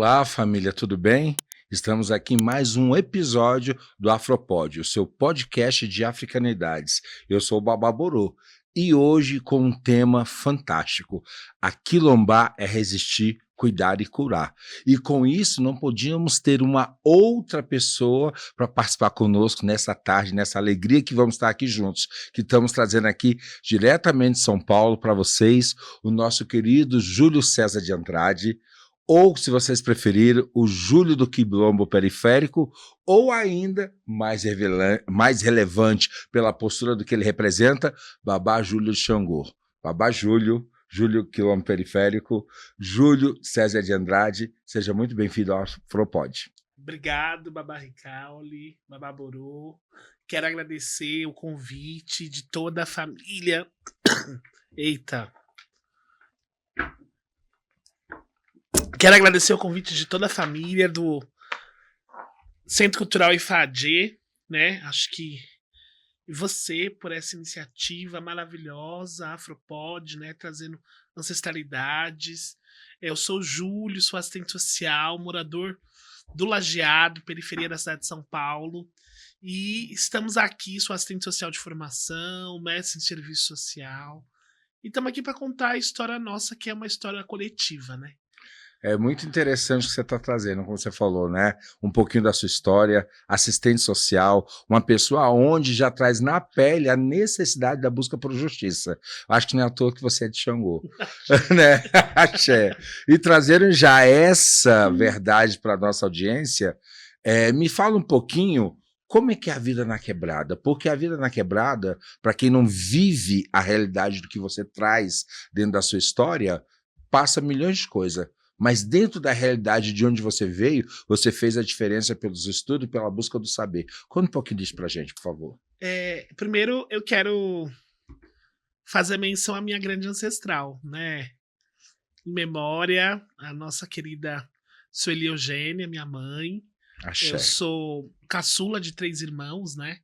Olá, família, tudo bem? Estamos aqui em mais um episódio do Afropod, o seu podcast de africanidades. Eu sou o Babá Borô e hoje com um tema fantástico: aquilombar é resistir, cuidar e curar. E com isso não podíamos ter uma outra pessoa para participar conosco nessa tarde, nessa alegria que vamos estar aqui juntos, que estamos trazendo aqui diretamente de São Paulo para vocês, o nosso querido Júlio César de Andrade, ou, se vocês preferirem, o Júlio do Quilombo Periférico, ou ainda, mais relevante pela postura do que ele representa, Babá Júlio de Xangô. Babá Júlio, Júlio Quilombo Periférico, Júlio César de Andrade, seja muito bem-vindo ao Afropod. Obrigado, Babá Ricaule, Babá Borô. Quero agradecer o convite de toda a família. Eita! Quero agradecer o convite de toda a família do Centro Cultural IFAD, né? Acho que você por essa iniciativa maravilhosa, Afropod, né? Trazendo ancestralidades. Eu sou o Júlio, sou assistente social, morador do Lajeado, periferia da cidade de São Paulo. E estamos aqui, sou assistente social de formação, mestre em serviço social. E estamos aqui para contar a história nossa, que é uma história coletiva, né? É muito interessante o que você está trazendo, como você falou, né? Um pouquinho da sua história, assistente social, uma pessoa onde já traz na pele a necessidade da busca por justiça. Acho que não é à toa que você é de Xangô, né? Axé. E trazendo já essa verdade para a nossa audiência, me fala um pouquinho como é que é a vida na quebrada, porque a vida na quebrada, para quem não vive a realidade do que você traz dentro da sua história, passa milhões de coisas. Mas dentro da realidade de onde você veio, você fez a diferença pelos estudos e pela busca do saber. Conta um pouquinho disso pra gente, por favor. Primeiro, eu quero fazer menção à minha grande ancestral, né? Em memória, a nossa querida Sueli Eugênia, minha mãe. Axé. Eu sou caçula de 3 irmãos, né?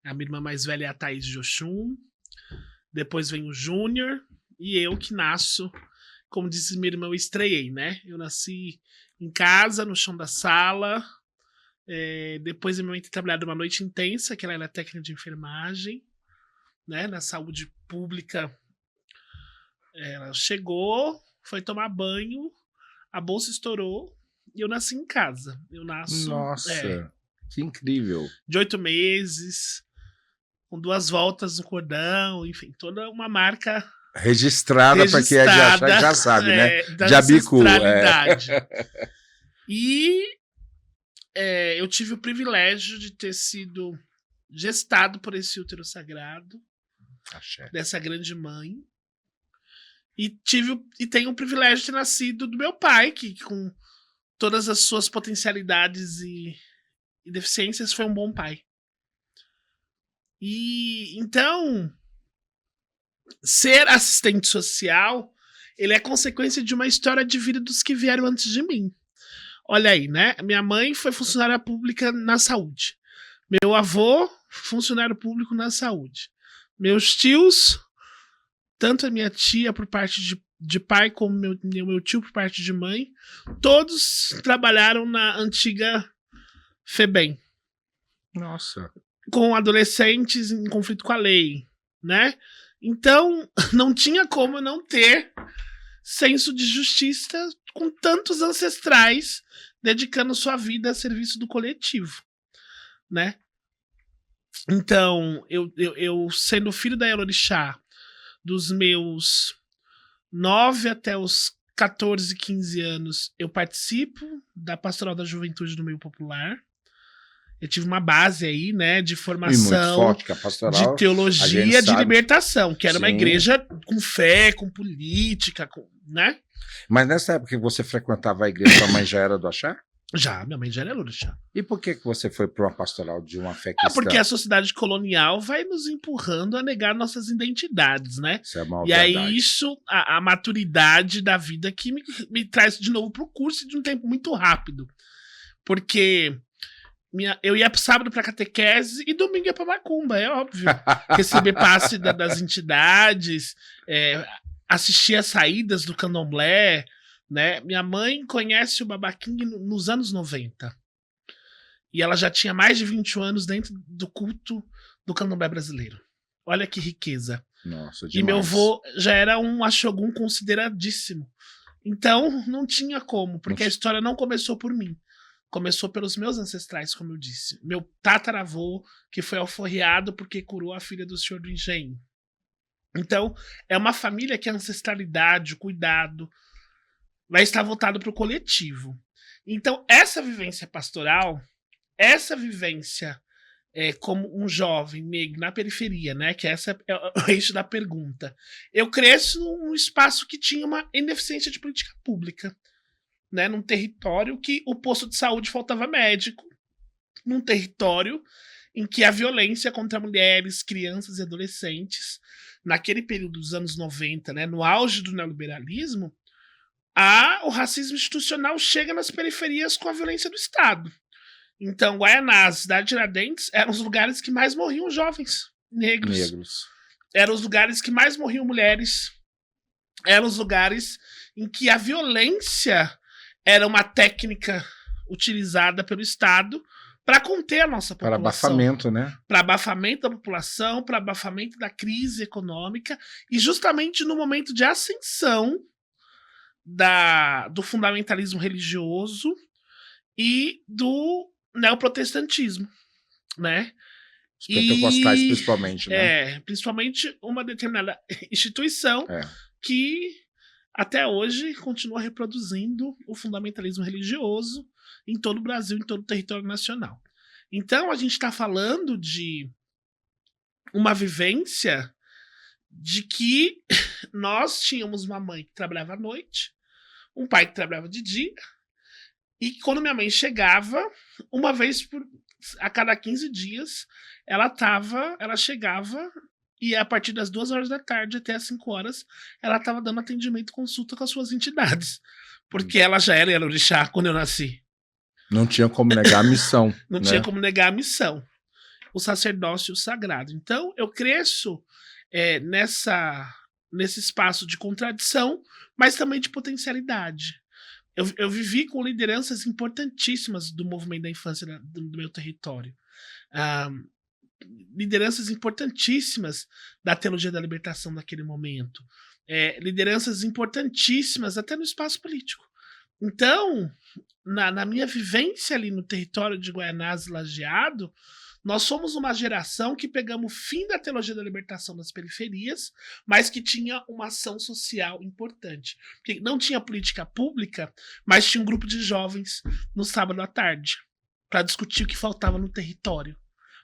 A minha irmã mais velha é a Thaís de Oxum. Depois vem o Júnior e eu que nasço. Como disse minha irmã, eu estreiei, né? Eu nasci em casa, no chão da sala. Depois minha mãe tem trabalhado uma noite intensa, que ela era técnica de enfermagem, né? Na saúde pública. Ela chegou, foi tomar banho, a bolsa estourou e eu nasci em casa. Eu nasço... Nossa, que incrível. De 8 meses, com 2 voltas no cordão, enfim, toda uma marca... Registrada para quem é de Axé já sabe, né? Da ancestralidade. E eu tive o privilégio de ter sido gestado por esse útero sagrado, Axé. dessa grande mãe. E tenho o privilégio de ter nascido do meu pai, que com todas as suas potencialidades e deficiências foi um bom pai. E então... ser assistente social, ele é consequência de uma história de vida dos que vieram antes de mim. Olha aí, né? Minha mãe foi funcionária pública na saúde. Meu avô, funcionário público na saúde. Meus tios, tanto a minha tia por parte de pai, como meu tio por parte de mãe, todos trabalharam na antiga FEBEM. Nossa. Com adolescentes em conflito com a lei, né? Então, não tinha como não ter senso de justiça com tantos ancestrais dedicando sua vida a serviço do coletivo, né? Então, eu sendo filho da Elorixá, dos meus 9 até os 14, 15 anos, eu participo da Pastoral da Juventude do Meio Popular. Eu tive uma base aí, né, de formação, forte, que a pastoral, de teologia de libertação, que era uma igreja com fé, com política, né? Mas nessa época que você frequentava a igreja, sua mãe já era do Axé? Já, minha mãe já era Elorixá. E por que você foi para uma pastoral de uma fé cristã? Porque a sociedade colonial vai nos empurrando a negar nossas identidades, né? Isso é uma verdade. Aí isso, a maturidade da vida que me traz de novo pro curso de um tempo muito rápido. Porque... eu ia sábado pra catequese e domingo ia pra macumba, é óbvio. Receber passe das entidades, assistir as saídas do candomblé, né? Minha mãe conhece o Baba King nos anos 90. E ela já tinha mais de 20 anos dentro do culto do candomblé brasileiro. Olha que riqueza. Nossa, demais. E meu avô já era um axogum consideradíssimo. Então, não tinha como, porque a história não começou por mim. Começou pelos meus ancestrais, como eu disse. Meu tataravô, que foi alforriado porque curou a filha do senhor do engenho. Então, é uma família que a ancestralidade, o cuidado, vai estar voltado para o coletivo. Então, essa vivência pastoral, essa vivência como um jovem negro na periferia, né? Que essa é o eixo da pergunta. Eu cresço num espaço que tinha uma ineficiência de política pública, né? Num território que o posto de saúde faltava médico, num território em que a violência contra mulheres, crianças e adolescentes, naquele período dos anos 90, né? No auge do neoliberalismo, o racismo institucional chega nas periferias com a violência do Estado. Então, Guaianazes, Cidade de Tiradentes eram os lugares que mais morriam jovens negros. Eram os lugares que mais morriam mulheres. Eram os lugares em que a violência era uma técnica utilizada pelo Estado para conter a nossa população. Para abafamento, né? Para abafamento da população, para abafamento da crise econômica. E justamente no momento de ascensão do fundamentalismo religioso e do neoprotestantismo, né? Os pentecostais, principalmente, né? Principalmente uma determinada instituição que até hoje continua reproduzindo o fundamentalismo religioso em todo o Brasil, em todo o território nacional. Então, a gente está falando de uma vivência de que nós tínhamos uma mãe que trabalhava à noite, um pai que trabalhava de dia, e quando minha mãe chegava, uma vez a cada 15 dias, ela chegava e a partir das 2 horas da tarde até as 5 horas, ela estava dando atendimento e consulta com as suas entidades. Porque ela já era Yalorixá quando eu nasci. Não tinha como negar a missão. Não tinha como negar a missão. O sacerdócio sagrado. Então, eu cresço nesse espaço de contradição, mas também de potencialidade. Eu vivi com lideranças importantíssimas do movimento da infância do meu território. Lideranças importantíssimas da teologia da libertação naquele momento. Lideranças importantíssimas até no espaço político. Então, na minha vivência ali no território de Guaianazes e Lajeado, nós somos uma geração que pegamos o fim da teologia da libertação nas periferias, mas que tinha uma ação social importante. Porque não tinha política pública, mas tinha um grupo de jovens no sábado à tarde para discutir o que faltava no território,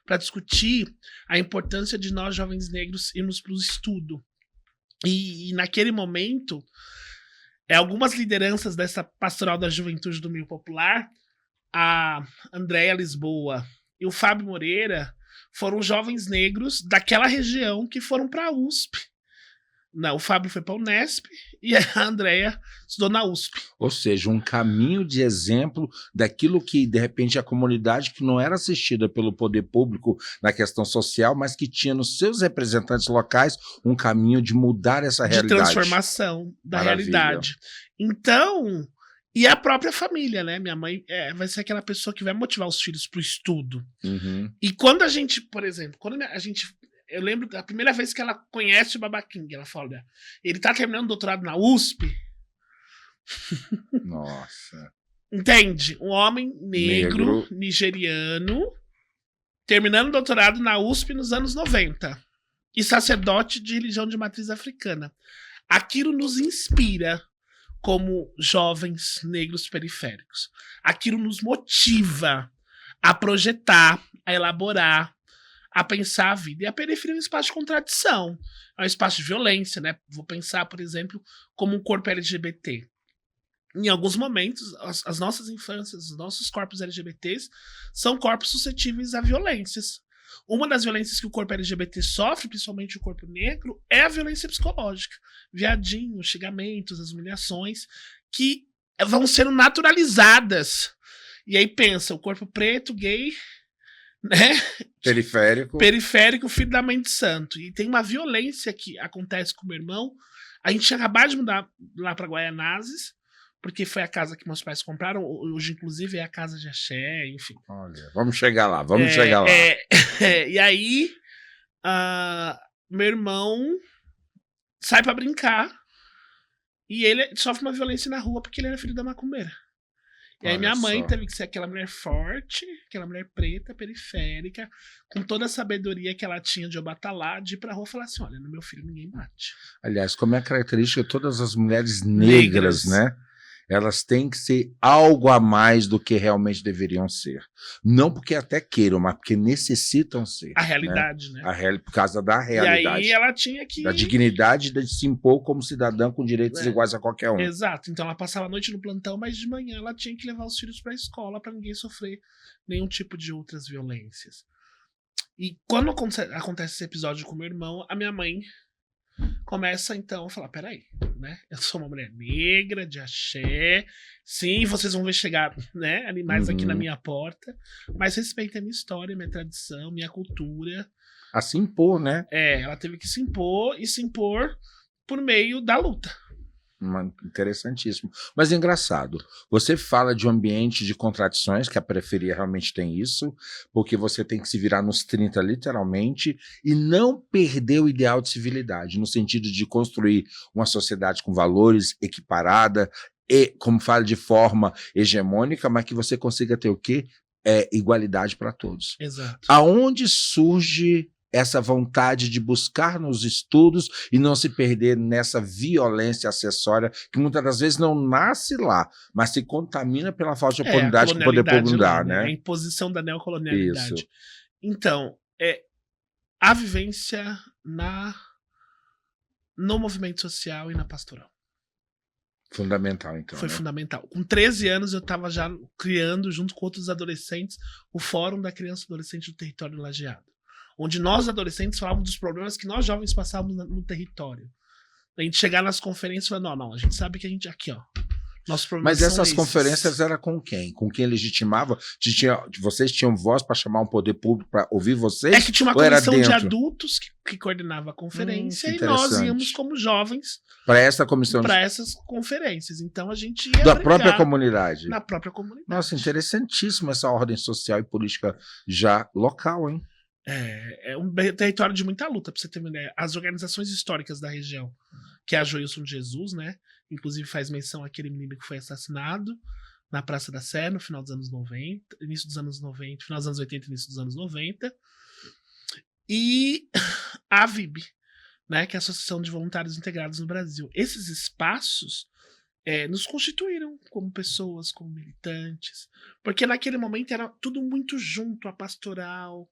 para discutir a importância de nós, jovens negros, irmos para o estudo. E naquele momento, algumas lideranças dessa pastoral da juventude do meio popular, a Andréia Lisboa e o Fábio Moreira, foram jovens negros daquela região que foram para a USP. Não, o Fábio foi para a Unesp e a Andréia estudou na USP. Ou seja, um caminho de exemplo daquilo que, de repente, a comunidade que não era assistida pelo poder público na questão social, mas que tinha nos seus representantes locais um caminho de mudar essa realidade. De transformação da realidade. Então, e a própria família, né? Minha mãe vai ser aquela pessoa que vai motivar os filhos para o estudo. Uhum. E quando a gente, por exemplo, eu lembro da primeira vez que ela conhece o Baba King, ela fala, olha, ele tá terminando o doutorado na USP. Nossa. Entende? Um homem negro, nigeriano, terminando o doutorado na USP nos anos 90. E sacerdote de religião de matriz africana. Aquilo nos inspira como jovens negros periféricos. Aquilo nos motiva a projetar, a elaborar, a pensar a vida. E a periferia é um espaço de contradição, é um espaço de violência, né? Vou pensar, por exemplo, como um corpo LGBT. Em alguns momentos, as nossas infâncias, os nossos corpos LGBTs são corpos suscetíveis a violências. Uma das violências que o corpo LGBT sofre, principalmente o corpo negro, é a violência psicológica. Viadinhos, xingamentos, as humilhações, que vão sendo naturalizadas. E aí pensa, o corpo preto, gay, né? Periférico, filho da mãe de santo. E tem uma violência que acontece com o meu irmão. A gente tinha acabado de mudar lá para Guaianazes, porque foi a casa que meus pais compraram. Hoje, inclusive, é a casa de axé, enfim. Olha, vamos chegar lá, vamos chegar lá. E aí, meu irmão sai pra brincar e ele sofre uma violência na rua porque ele era filho da macumbeira. E aí minha mãe teve que ser aquela mulher forte, aquela mulher preta, periférica, com toda a sabedoria que ela tinha de Obatalá, de ir pra rua e falar assim, olha, no meu filho ninguém bate. Aliás, como é característica de todas as mulheres negras, né? Elas têm que ser algo a mais do que realmente deveriam ser. Não porque até queiram, mas porque necessitam ser. A realidade, né? Por causa da realidade. E aí ela tinha que... Da dignidade de se impor como cidadã com direitos iguais a qualquer um. Exato. Então ela passava a noite no plantão, mas de manhã ela tinha que levar os filhos pra escola pra ninguém sofrer nenhum tipo de outras violências. E quando acontece esse episódio com meu irmão, a minha mãe começa então a falar, peraí, né? Eu sou uma mulher negra, de axé, sim, vocês vão ver chegar, né, animais aqui na minha porta, mas respeitem a minha história, minha tradição, minha cultura. A se impor, né? Ela teve que se impor e se impor por meio da luta. Interessantíssimo. Mas engraçado, você fala de um ambiente de contradições, que a periferia realmente tem isso, porque você tem que se virar nos 30 literalmente e não perder o ideal de civilidade, no sentido de construir uma sociedade com valores equiparada e, como fala, de forma hegemônica, mas que você consiga ter o quê? Igualdade para todos. Exato. Aonde surge essa vontade de buscar nos estudos e não se perder nessa violência acessória que muitas das vezes não nasce lá, mas se contamina pela falta de oportunidade que o poder público dá, né? A imposição da neocolonialidade. Isso. Então, a vivência no movimento social e na pastoral. Fundamental, então. Foi fundamental. Com 13 anos eu estava já criando, junto com outros adolescentes, o Fórum da Criança e Adolescente do Território Lajeado, onde nós, adolescentes, falávamos dos problemas que nós, jovens, passávamos no território. A gente chegar nas conferências e falar, não, a gente sabe que a gente, aqui, ó, nossos problemas Mas são essas conferências eram com quem? Com quem legitimava? Vocês tinham voz para chamar um poder público para ouvir vocês? É que tinha uma comissão de adultos que coordenava a conferência e nós íamos como jovens para essa comissão, para essas conferências. Então a gente ia da própria comunidade. Na própria comunidade. Nossa, interessantíssimo essa ordem social e política já local, hein? É um território de muita luta, para você ter uma ideia. As organizações históricas da região, que é a Joilson de Jesus, né? Inclusive faz menção àquele menino que foi assassinado na Praça da Sé no final dos anos 90, início dos anos 90, final dos anos 80, início dos anos 90. E a AVIB, né? Que é a Associação de Voluntários Integrados no Brasil. Esses espaços nos constituíram como pessoas, como militantes, porque naquele momento era tudo muito junto, a pastoral,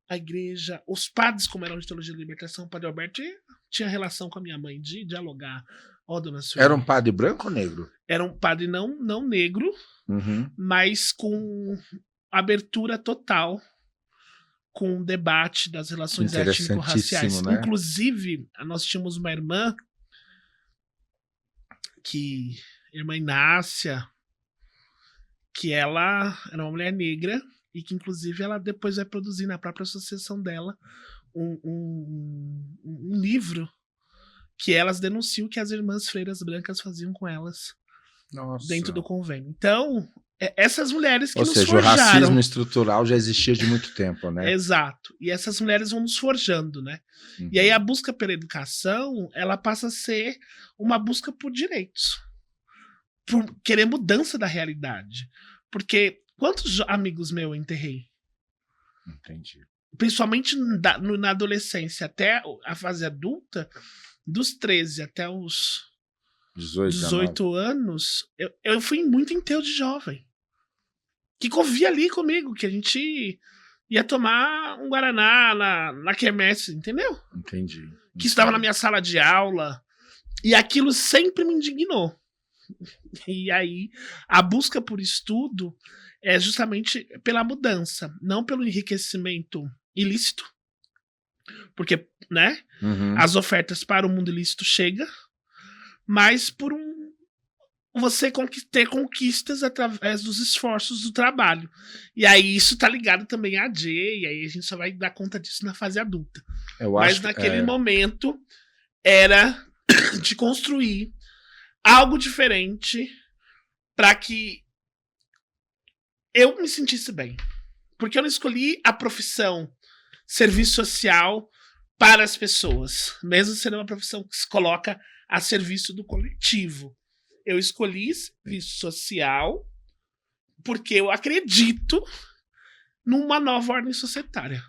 a igreja, os padres, como eram de teologia da libertação, o padre Alberto tinha relação com a minha mãe de dialogar. Dona Sueli. Era um padre branco ou negro? Era um padre não negro, mas com abertura total com o debate das relações étnico-raciais. Né? Inclusive, nós tínhamos uma irmã, irmã Inácia, que ela era uma mulher negra, e que inclusive ela depois vai produzir na própria associação dela um livro que elas denunciam que as irmãs freiras brancas faziam com elas. Nossa. Dentro do convênio. Então, essas mulheres que nos forjaram. Ou seja, o racismo estrutural já existia de muito tempo, né? Exato. E essas mulheres vão nos forjando, né? E aí a busca pela educação, ela passa a ser uma busca por direitos. Por querer mudança da realidade. Porque quantos amigos meus eu enterrei? Entendi. Principalmente na adolescência, até a fase adulta, dos 13 até os 18 anos, eu fui muito enterro de jovem. Que convivia ali comigo, que a gente ia tomar um Guaraná na quermesse, entendeu? Entendi. Que estava na minha sala de aula. E aquilo sempre me indignou. E aí, a busca por estudo é justamente pela mudança, não pelo enriquecimento ilícito. Porque, né, as ofertas para o mundo ilícito chegam, mas por você ter conquistas através dos esforços do trabalho. E aí isso tá ligado também à AD, e aí a gente só vai dar conta disso na fase adulta. Mas naquele momento era de construir algo diferente para que eu me sentisse bem. Porque eu não escolhi a profissão serviço social para as pessoas, mesmo sendo uma profissão que se coloca a serviço do coletivo. Eu escolhi serviço social porque eu acredito numa nova ordem societária.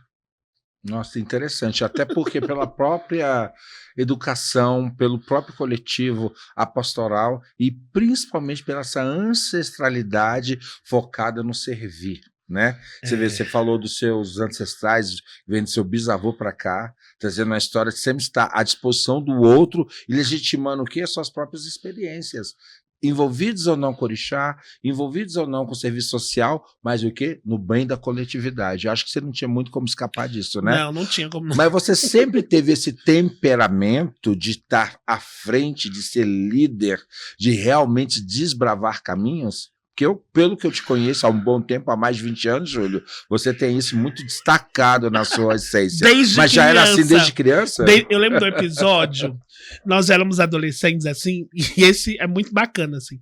Nossa, interessante. Até porque pela própria educação, pelo próprio coletivo, a pastoral e principalmente pela essa ancestralidade focada no servir, né? Você falou dos seus ancestrais, vendo seu bisavô para cá, trazendo uma história que sempre está à disposição do outro e legitimando o quê? As suas próprias experiências. Envolvidos ou não com orixá, envolvidos ou não com serviço social, mas o quê? No bem da coletividade. Eu acho que você não tinha muito como escapar disso, né? Não tinha como. Mas você sempre teve esse temperamento de estar à frente, de ser líder, de realmente desbravar caminhos? Porque eu, pelo que eu te conheço há um bom tempo, há mais de 20 anos, Júlio, você tem isso muito destacado na sua essência. Mas já era assim desde criança? Eu lembro do episódio, nós éramos adolescentes, assim, e esse é muito bacana, assim.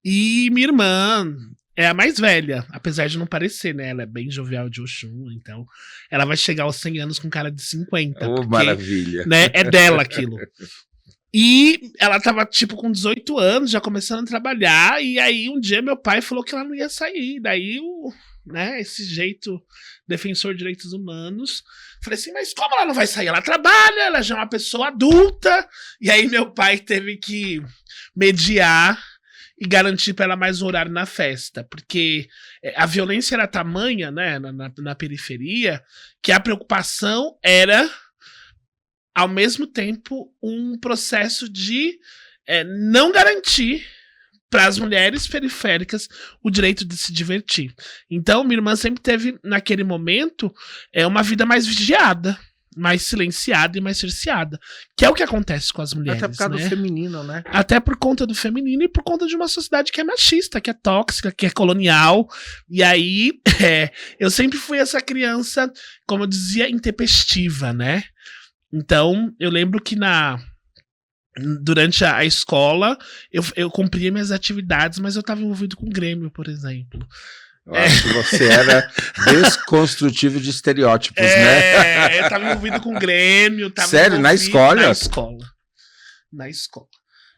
E minha irmã é a mais velha, apesar de não parecer, né? Ela é bem jovial de Oxum, então ela vai chegar aos 100 anos com cara de 50. Oh, porque, maravilha. né, é dela aquilo. E ela tava, tipo, com 18 anos, já começando a trabalhar, e aí um dia meu pai falou que ela não ia sair. Daí, esse jeito defensor de direitos humanos, falei assim, mas como ela não vai sair? Ela trabalha, ela já é uma pessoa adulta. E aí meu pai teve que mediar e garantir para ela mais um horário na festa, porque a violência era tamanha, né, na periferia, que a preocupação era ao mesmo tempo um processo de não garantir para as mulheres periféricas o direito de se divertir. Então, minha irmã sempre teve, naquele momento, uma vida mais vigiada, mais silenciada e mais cerceada, que é o que acontece com as mulheres. Até por causa do feminino, né? Até por conta do feminino e por conta de uma sociedade que é machista, que é tóxica, que é colonial. E aí, eu sempre fui essa criança, como eu dizia, intempestiva, né? Então, eu lembro que durante a escola, eu cumpria minhas atividades, mas eu estava envolvido com o Grêmio, por exemplo. Eu acho que você era desconstrutivo de estereótipos, né? Eu estava envolvido com o Grêmio. Sério? Na escola? Na escola.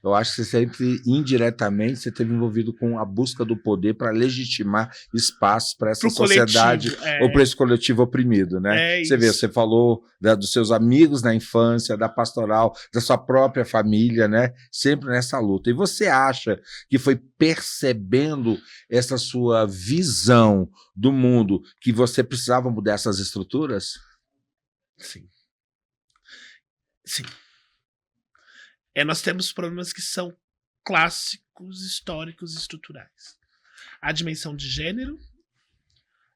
Eu acho que você sempre, indiretamente, você esteve envolvido com a busca do poder para legitimar espaços para essa sociedade ou para esse coletivo oprimido, né? Você vê, você falou dos seus amigos na infância, da pastoral, da sua própria família, né? Sempre nessa luta. E você acha que foi percebendo essa sua visão do mundo que você precisava mudar essas estruturas? Sim. Sim. Nós temos problemas que são clássicos, históricos e estruturais. A dimensão de gênero,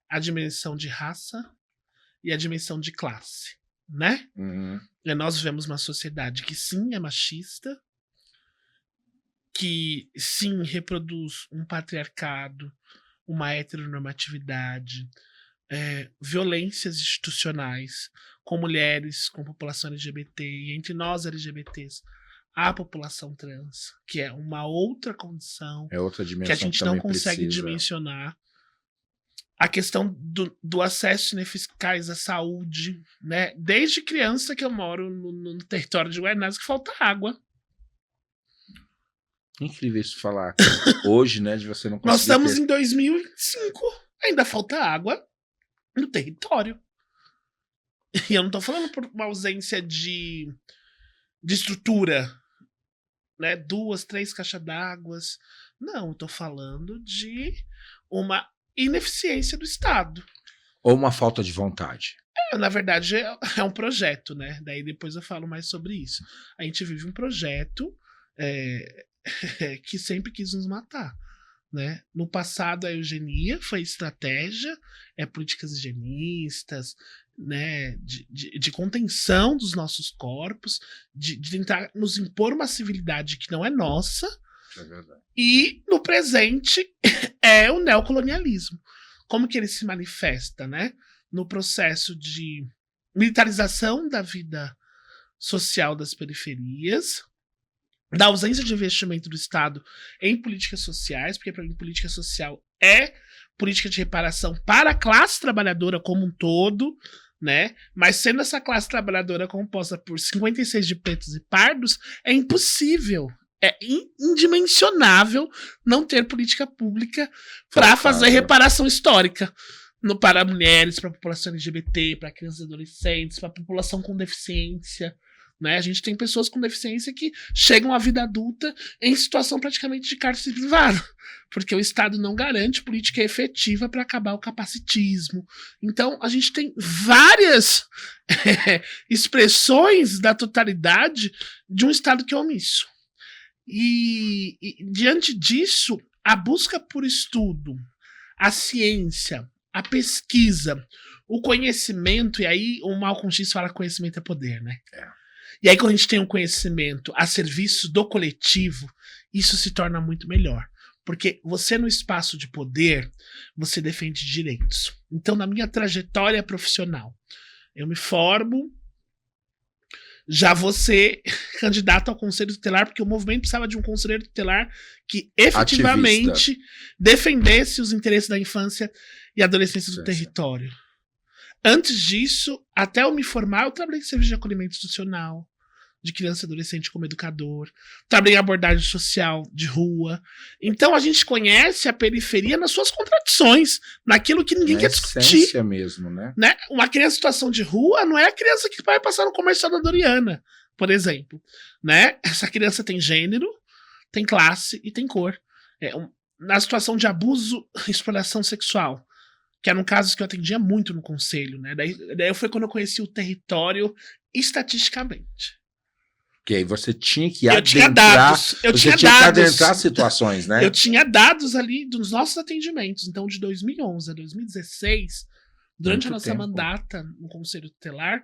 a dimensão de raça e a dimensão de classe, né? Uhum. Nós vivemos uma sociedade que sim é machista, que sim reproduz um patriarcado, uma heteronormatividade, violências institucionais com mulheres, com população LGBT e entre nós LGBTs. A população trans, que é uma outra condição outra dimensão que a gente não consegue dimensionar. A questão do acesso ineficaz à saúde, né? Desde criança que eu moro no território de Guaianazes que falta água. Incrível isso falar. Hoje, né, de você não conseguir. Nós estamos em 2025, ainda falta água no território. E eu não tô falando por uma ausência de estrutura, né, 2, 3 caixas d'água. Não, eu tô falando de uma ineficiência do Estado. Ou uma falta de vontade. Na verdade, é um projeto, né? Daí depois eu falo mais sobre isso. A gente vive um projeto que sempre quis nos matar, né? No passado, a eugenia foi estratégia, políticas higienistas, né, de contenção dos nossos corpos, de tentar nos impor uma civilidade que não é nossa. É verdade. E no presente é o neocolonialismo. Como que ele se manifesta, né? No processo de militarização da vida social das periferias, da ausência de investimento do Estado em políticas sociais, porque para mim política social é política de reparação para a classe trabalhadora como um todo, né? Mas sendo essa classe trabalhadora composta por 56 de pretos e pardos, é impossível, é indimensionável não ter política pública para fazer reparação histórica. Para mulheres, para a população LGBT, para crianças e adolescentes, para a população com deficiência. Né? A gente tem pessoas com deficiência que chegam à vida adulta em situação praticamente de cárcere privado, porque o Estado não garante política efetiva para acabar o capacitismo. Então, a gente tem várias expressões da totalidade de um Estado que é omisso. E diante disso, a busca por estudo, a ciência, a pesquisa, o conhecimento, e aí o Malcolm X fala que conhecimento é poder, né? E aí quando a gente tem um conhecimento a serviço do coletivo, isso se torna muito melhor. Porque você no espaço de poder, você defende direitos. Então na minha trajetória profissional, eu me formo, já vou ser candidato ao Conselho Tutelar, porque o movimento precisava de um conselheiro tutelar que efetivamente defendesse os interesses da infância e adolescência do território. Antes disso, até eu me formar, eu trabalhei em serviço de acolhimento institucional, de criança e adolescente como educador, trabalhei em abordagem social de rua. Então a gente conhece a periferia nas suas contradições, naquilo que ninguém quer discutir. Mesmo, né? Uma criança em situação de rua não é a criança que vai passar no comercial da Doriana, por exemplo. Né? Essa criança tem gênero, tem classe e tem cor. Na situação de abuso e exploração sexual, que eram casos que eu atendia muito no conselho, né? Daí foi quando eu conheci o território estatisticamente. Que aí você tinha que adentrar situações, né? Eu tinha dados ali dos nossos atendimentos. Então, de 2011 a 2016, durante a nossa mandata no Conselho Tutelar,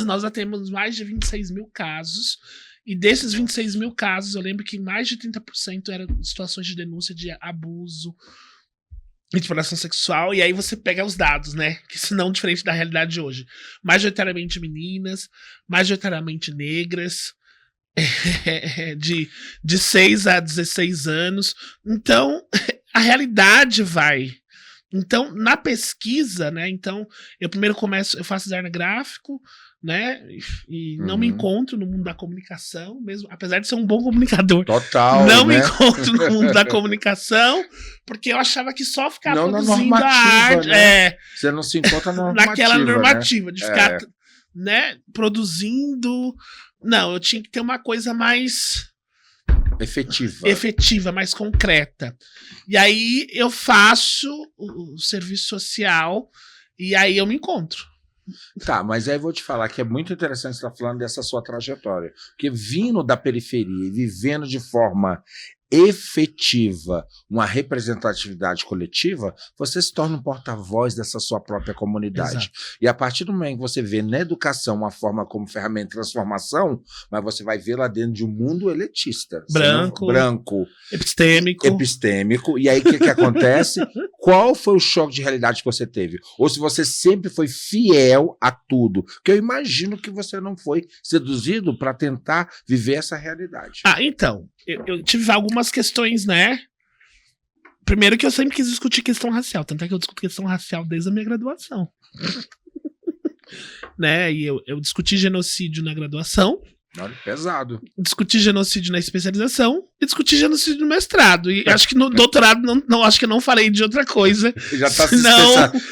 nós atendemos mais de 26 mil casos. E desses 26 mil casos, eu lembro que mais de 30% eram situações de denúncia de abuso, exploração sexual, e aí você pega os dados, né? Que senão diferente da realidade de hoje. Majoritariamente meninas, majoritariamente negras, de 6 a 16 anos. Então, a realidade vai. Então, na pesquisa, né? Então, eu primeiro eu faço design gráfico, né? E não me encontro no mundo da comunicação, mesmo, apesar de ser um bom comunicador. Total. Não me encontro no mundo da comunicação, porque eu achava que só ficar produzindo a arte. Né? Você não se encontra naquela normativa, né? De ficar né, produzindo. Não, eu tinha que ter uma coisa mais efetiva, mais concreta. E aí eu faço o serviço social e aí eu me encontro. Tá, mas aí eu vou te falar que é muito interessante você estar falando dessa sua trajetória. Porque vindo da periferia e vivendo de forma efetiva uma representatividade coletiva, você se torna um porta-voz dessa sua própria comunidade. Exato. E a partir do momento que você vê na educação uma forma como ferramenta de transformação, mas você vai ver lá dentro de um mundo elitista. Branco. Epistêmico. E aí o que acontece? Qual foi o choque de realidade que você teve? Ou se você sempre foi fiel a tudo? Porque eu imagino que você não foi seduzido para tentar viver essa realidade. Então, eu tive algumas questões, né? Primeiro que eu sempre quis discutir questão racial, tanto é que eu discuto questão racial desde a minha graduação. Né? E eu discuti genocídio na graduação. Olha, pesado. Discuti genocídio na especialização e discuti genocídio no mestrado. E acho que no doutorado acho que eu não falei de outra coisa. Já tá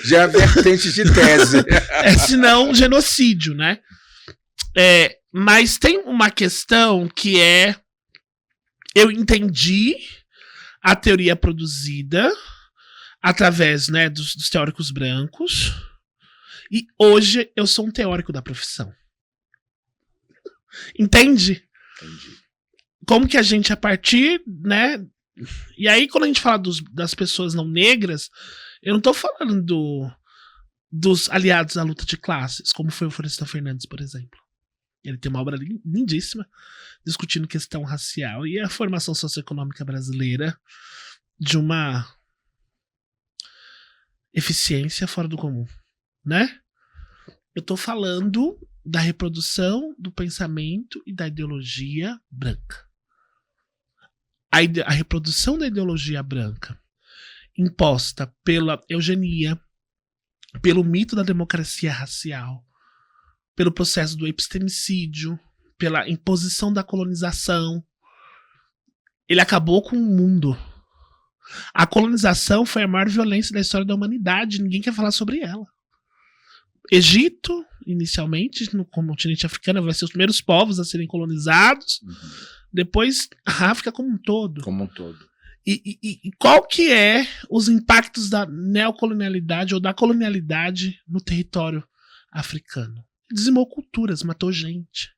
já é vertente de tese. Senão genocídio, né? Mas tem uma questão que eu entendi a teoria produzida através, né, dos teóricos brancos e hoje eu sou um teórico da profissão. Entende? Entendi. Como que a gente, a partir, né? E aí, quando a gente fala das pessoas não negras, eu não tô falando dos aliados à luta de classes, como foi o Florestan Fernandes, por exemplo. Ele tem uma obra lindíssima discutindo questão racial e a formação socioeconômica brasileira de uma eficiência fora do comum, né? Eu tô falando da reprodução do pensamento e da ideologia branca. A reprodução da ideologia branca, imposta pela eugenia, pelo mito da democracia racial, pelo processo do epistemicídio, pela imposição da colonização, ele acabou com o mundo. A colonização foi a maior violência da história da humanidade, ninguém quer falar sobre ela. Egito, inicialmente, no continente africano, vai ser os primeiros povos a serem colonizados, depois a África como um todo. Como um todo. E qual que é os impactos da neocolonialidade ou da colonialidade no território africano? Dizimou culturas, matou gente.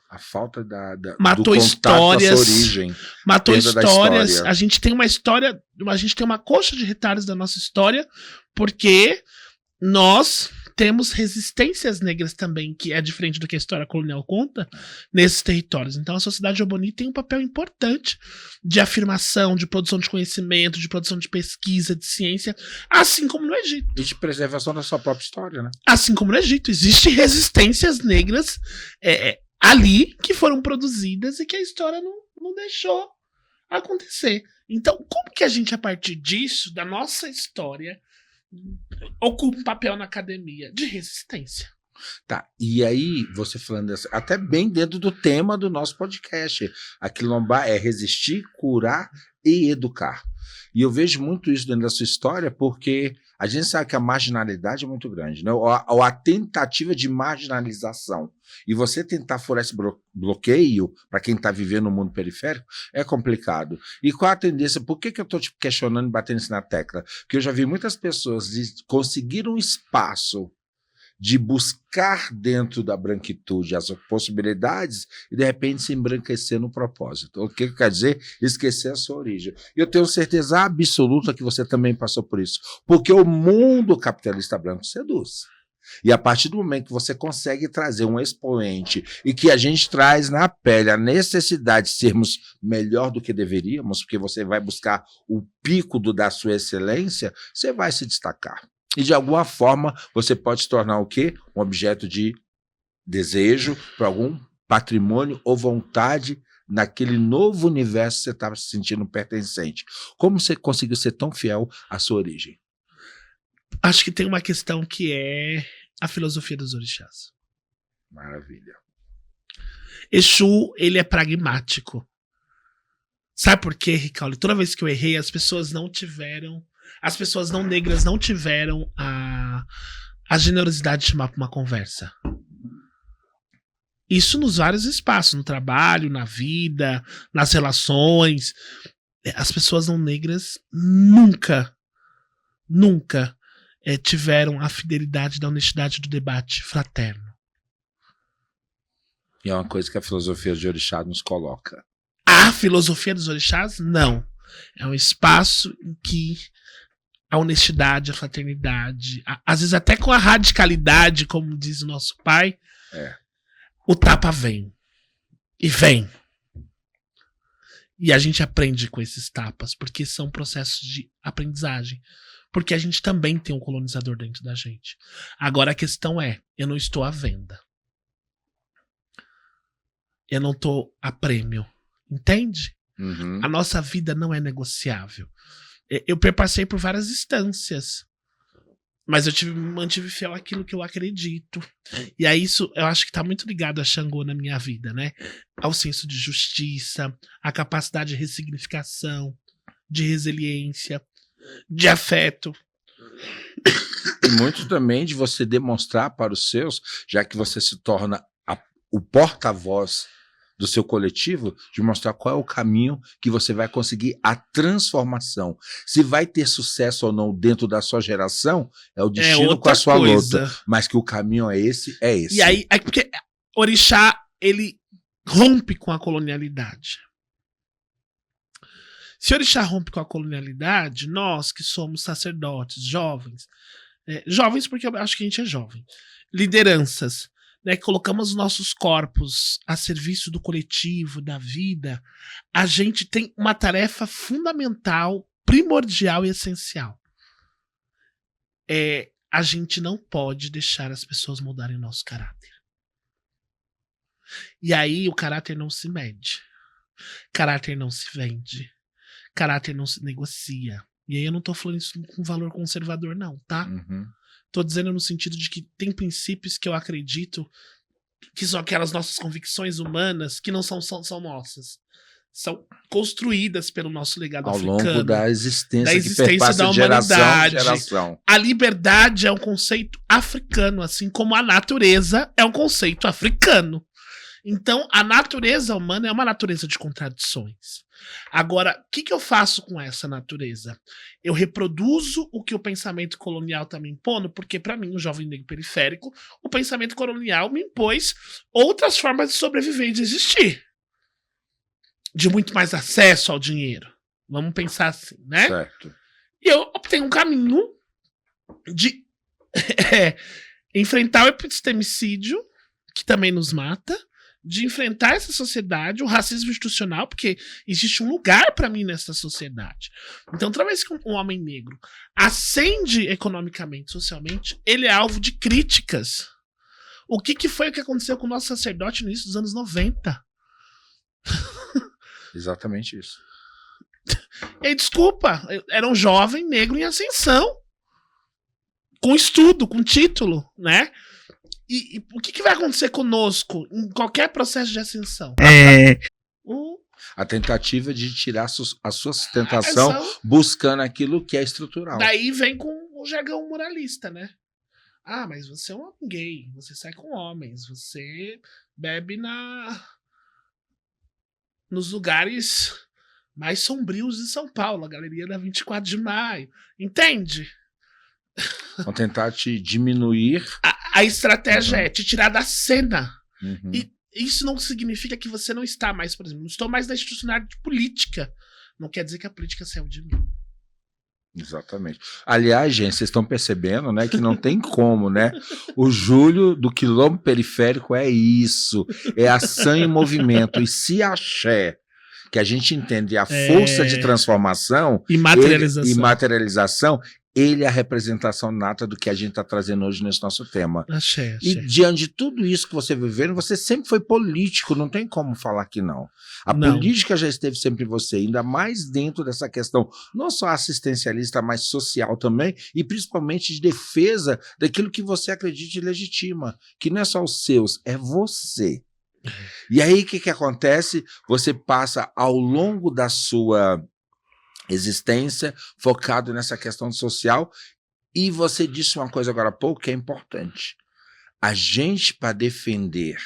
A falta matou do contato histórias, com a sua origem. matou histórias. História. A gente tem uma história, a gente tem uma coxa de retalhos da nossa história, porque nós temos resistências negras também, que é diferente do que a história colonial conta, nesses territórios. Então a sociedade Oboni tem um papel importante de afirmação, de produção de conhecimento, de produção de pesquisa, de ciência, assim como no Egito. E de preservação da sua própria história, né? Assim como no Egito. Existem resistências negras ali que foram produzidas e que a história não deixou acontecer. Então, como que a gente, a partir disso, da nossa história, ocupa um papel na academia de resistência? Tá, e aí você falando até bem dentro do tema do nosso podcast, a Quilombar é resistir, curar e educar. E eu vejo muito isso dentro da sua história, porque a gente sabe que a marginalidade é muito grande, né? Ou a tentativa de marginalização. E você tentar furar esse bloqueio para quem está vivendo no mundo periférico é complicado. E qual a tendência? Por que eu estou te questionando e batendo isso na tecla? Porque eu já vi muitas pessoas conseguir um espaço de buscar dentro da branquitude as possibilidades e, de repente, se embranquecer no propósito. O que quer dizer? Esquecer a sua origem. Eu tenho certeza absoluta que você também passou por isso. Porque o mundo capitalista branco seduz. E a partir do momento que você consegue trazer um expoente e que a gente traz na pele a necessidade de sermos melhor do que deveríamos, porque você vai buscar o pico da sua excelência, você vai se destacar. E, de alguma forma, você pode se tornar o quê? Um objeto de desejo para algum patrimônio ou vontade naquele novo universo que você estava se sentindo pertencente. Como você conseguiu ser tão fiel à sua origem? Acho que tem uma questão que é a filosofia dos orixás. Maravilha. Exu, ele é pragmático. Sabe por quê, Ricardo? Toda vez que eu errei, as pessoas não negras não tiveram a generosidade de chamar para uma conversa. Isso nos vários espaços, no trabalho, na vida, nas relações. As pessoas não negras nunca tiveram a fidelidade da honestidade do debate fraterno. E é uma coisa que a filosofia de orixá nos coloca. A filosofia dos orixás, não. É um espaço em que a honestidade, a fraternidade, às vezes até com a radicalidade, como diz o nosso pai, o tapa vem. E vem. E a gente aprende com esses tapas, porque são processos de aprendizagem. Porque a gente também tem um colonizador dentro da gente. Agora a questão é, eu não estou à venda. Eu não estou a prêmio. Entende? Uhum. A nossa vida não é negociável. Eu perpassei por várias instâncias, mas eu mantive fiel àquilo que eu acredito. E aí isso eu acho que está muito ligado a Xangô na minha vida, né? Ao senso de justiça, à capacidade de ressignificação, de resiliência, de afeto. E muito também de você demonstrar para os seus, já que você se torna o porta-voz do seu coletivo, de mostrar qual é o caminho que você vai conseguir a transformação. Se vai ter sucesso ou não dentro da sua geração, é o destino com a sua luta. Mas que o caminho é esse, é esse. E aí, porque Orixá, ele rompe com a colonialidade. Se Orixá rompe com a colonialidade, nós que somos sacerdotes, jovens porque eu acho que a gente é jovem, lideranças, né, colocamos os nossos corpos a serviço do coletivo, da vida, a gente tem uma tarefa fundamental, primordial e essencial. A gente não pode deixar as pessoas mudarem o nosso caráter. E aí o caráter não se mede. Caráter não se vende. Caráter não se negocia. E aí eu não tô falando isso com valor conservador, não, tá? Uhum. Tô dizendo no sentido de que tem princípios que eu acredito que são aquelas nossas convicções humanas que não são nossas. São construídas pelo nosso legado Ao africano. longo da existência que perpassa da de geração em geração. A liberdade é um conceito africano, assim como a natureza é um conceito africano. Então, a natureza humana é uma natureza de contradições. Agora, o que eu faço com essa natureza? Eu reproduzo o que o pensamento colonial está me impondo, porque, para mim, o jovem negro periférico, o pensamento colonial me impôs outras formas de sobreviver e de existir. De muito mais acesso ao dinheiro. Vamos pensar assim, né? Certo. E eu optei um caminho de enfrentar o epistemicídio, que também nos mata, de enfrentar essa sociedade, o racismo institucional, porque existe um lugar para mim nessa sociedade. Então, toda vez que um homem negro ascende economicamente, socialmente, ele é alvo de críticas. O que foi o que aconteceu com o nosso sacerdote no início dos anos 90? Exatamente isso. E desculpa, era um jovem negro em ascensão, com estudo, com título, né? E o que vai acontecer conosco em qualquer processo de ascensão? A tentativa de tirar a sua sustentação buscando aquilo que é estrutural. Daí vem com o jargão moralista, né? Ah, mas você é um homem gay, você sai com homens, você bebe nos lugares mais sombrios de São Paulo, a galeria da 24 de Maio. Entende? Vão tentar te diminuir. A estratégia é te tirar da cena. Uhum. E isso não significa que você não está mais, por exemplo, não estou mais na institucionalidade política. Não quer dizer que a política saiu de mim. Exatamente. Aliás, gente, vocês estão percebendo, né, que não tem como, né? O Júlio do Quilombo Periférico é isso. É ação em movimento. E se axé, que a gente entende a força de transformação e materialização, ele é a representação nata do que a gente está trazendo hoje nesse nosso tema. Axé. E diante de tudo isso que você viveu, você sempre foi político, não tem como falar que não. A política já esteve sempre em você, ainda mais dentro dessa questão, não só assistencialista, mas social também, e principalmente de defesa daquilo que você acredita e legitima, que não é só os seus, é você. E aí o que acontece? Você passa ao longo da sua existência focado nessa questão social, e você disse uma coisa agora há pouco que é importante. A gente, para defender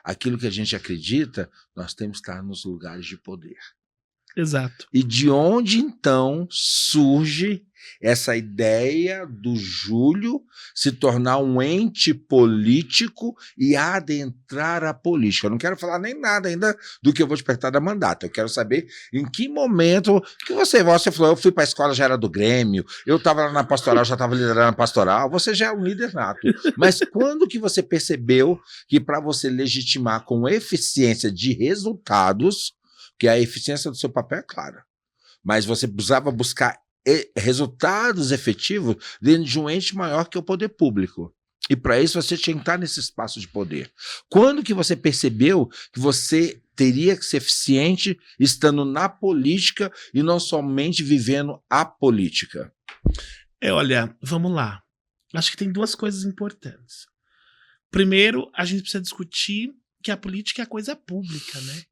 aquilo que a gente acredita, nós temos que estar nos lugares de poder. Exato. E de onde então surge essa ideia do Júlio se tornar um ente político e adentrar a política? Eu não quero falar nem nada ainda do que eu vou te perguntar da mandato. Eu quero saber em que momento que você falou, eu fui para a escola, já era do Grêmio, eu estava lá na pastoral, já estava liderando a pastoral, você já é um líder nato. Mas quando que você percebeu que para você legitimar com eficiência de resultados, que a eficiência do seu papel é clara, mas você precisava buscar resultados efetivos dentro de um ente maior que o poder público. E para isso você tinha que estar nesse espaço de poder. Quando que você percebeu que você teria que ser eficiente estando na política e não somente vivendo a política? Olha, vamos lá. Acho que tem duas coisas importantes. Primeiro, a gente precisa discutir que a política é coisa pública, né?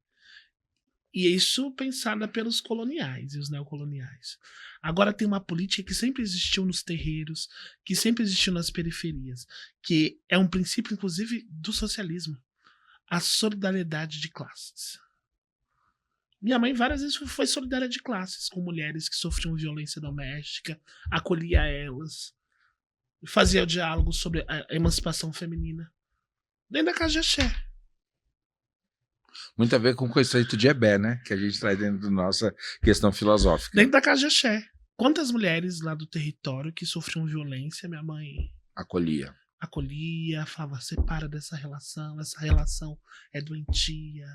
E isso pensada pelos coloniais e os neocoloniais. Agora tem uma política que sempre existiu nos terreiros, que sempre existiu nas periferias, que é um princípio, inclusive, do socialismo. A solidariedade de classes. Minha mãe várias vezes foi solidária de classes com mulheres que sofriam violência doméstica, acolhia elas, fazia o diálogo sobre a emancipação feminina. Dentro da casa de axé. Muito a ver com o conceito de Ebé, né? Que a gente traz dentro da nossa questão filosófica. Dentro da casa de axé. Quantas mulheres lá do território que sofriam violência, minha mãe acolhia, falava, separa dessa relação, essa relação é doentia,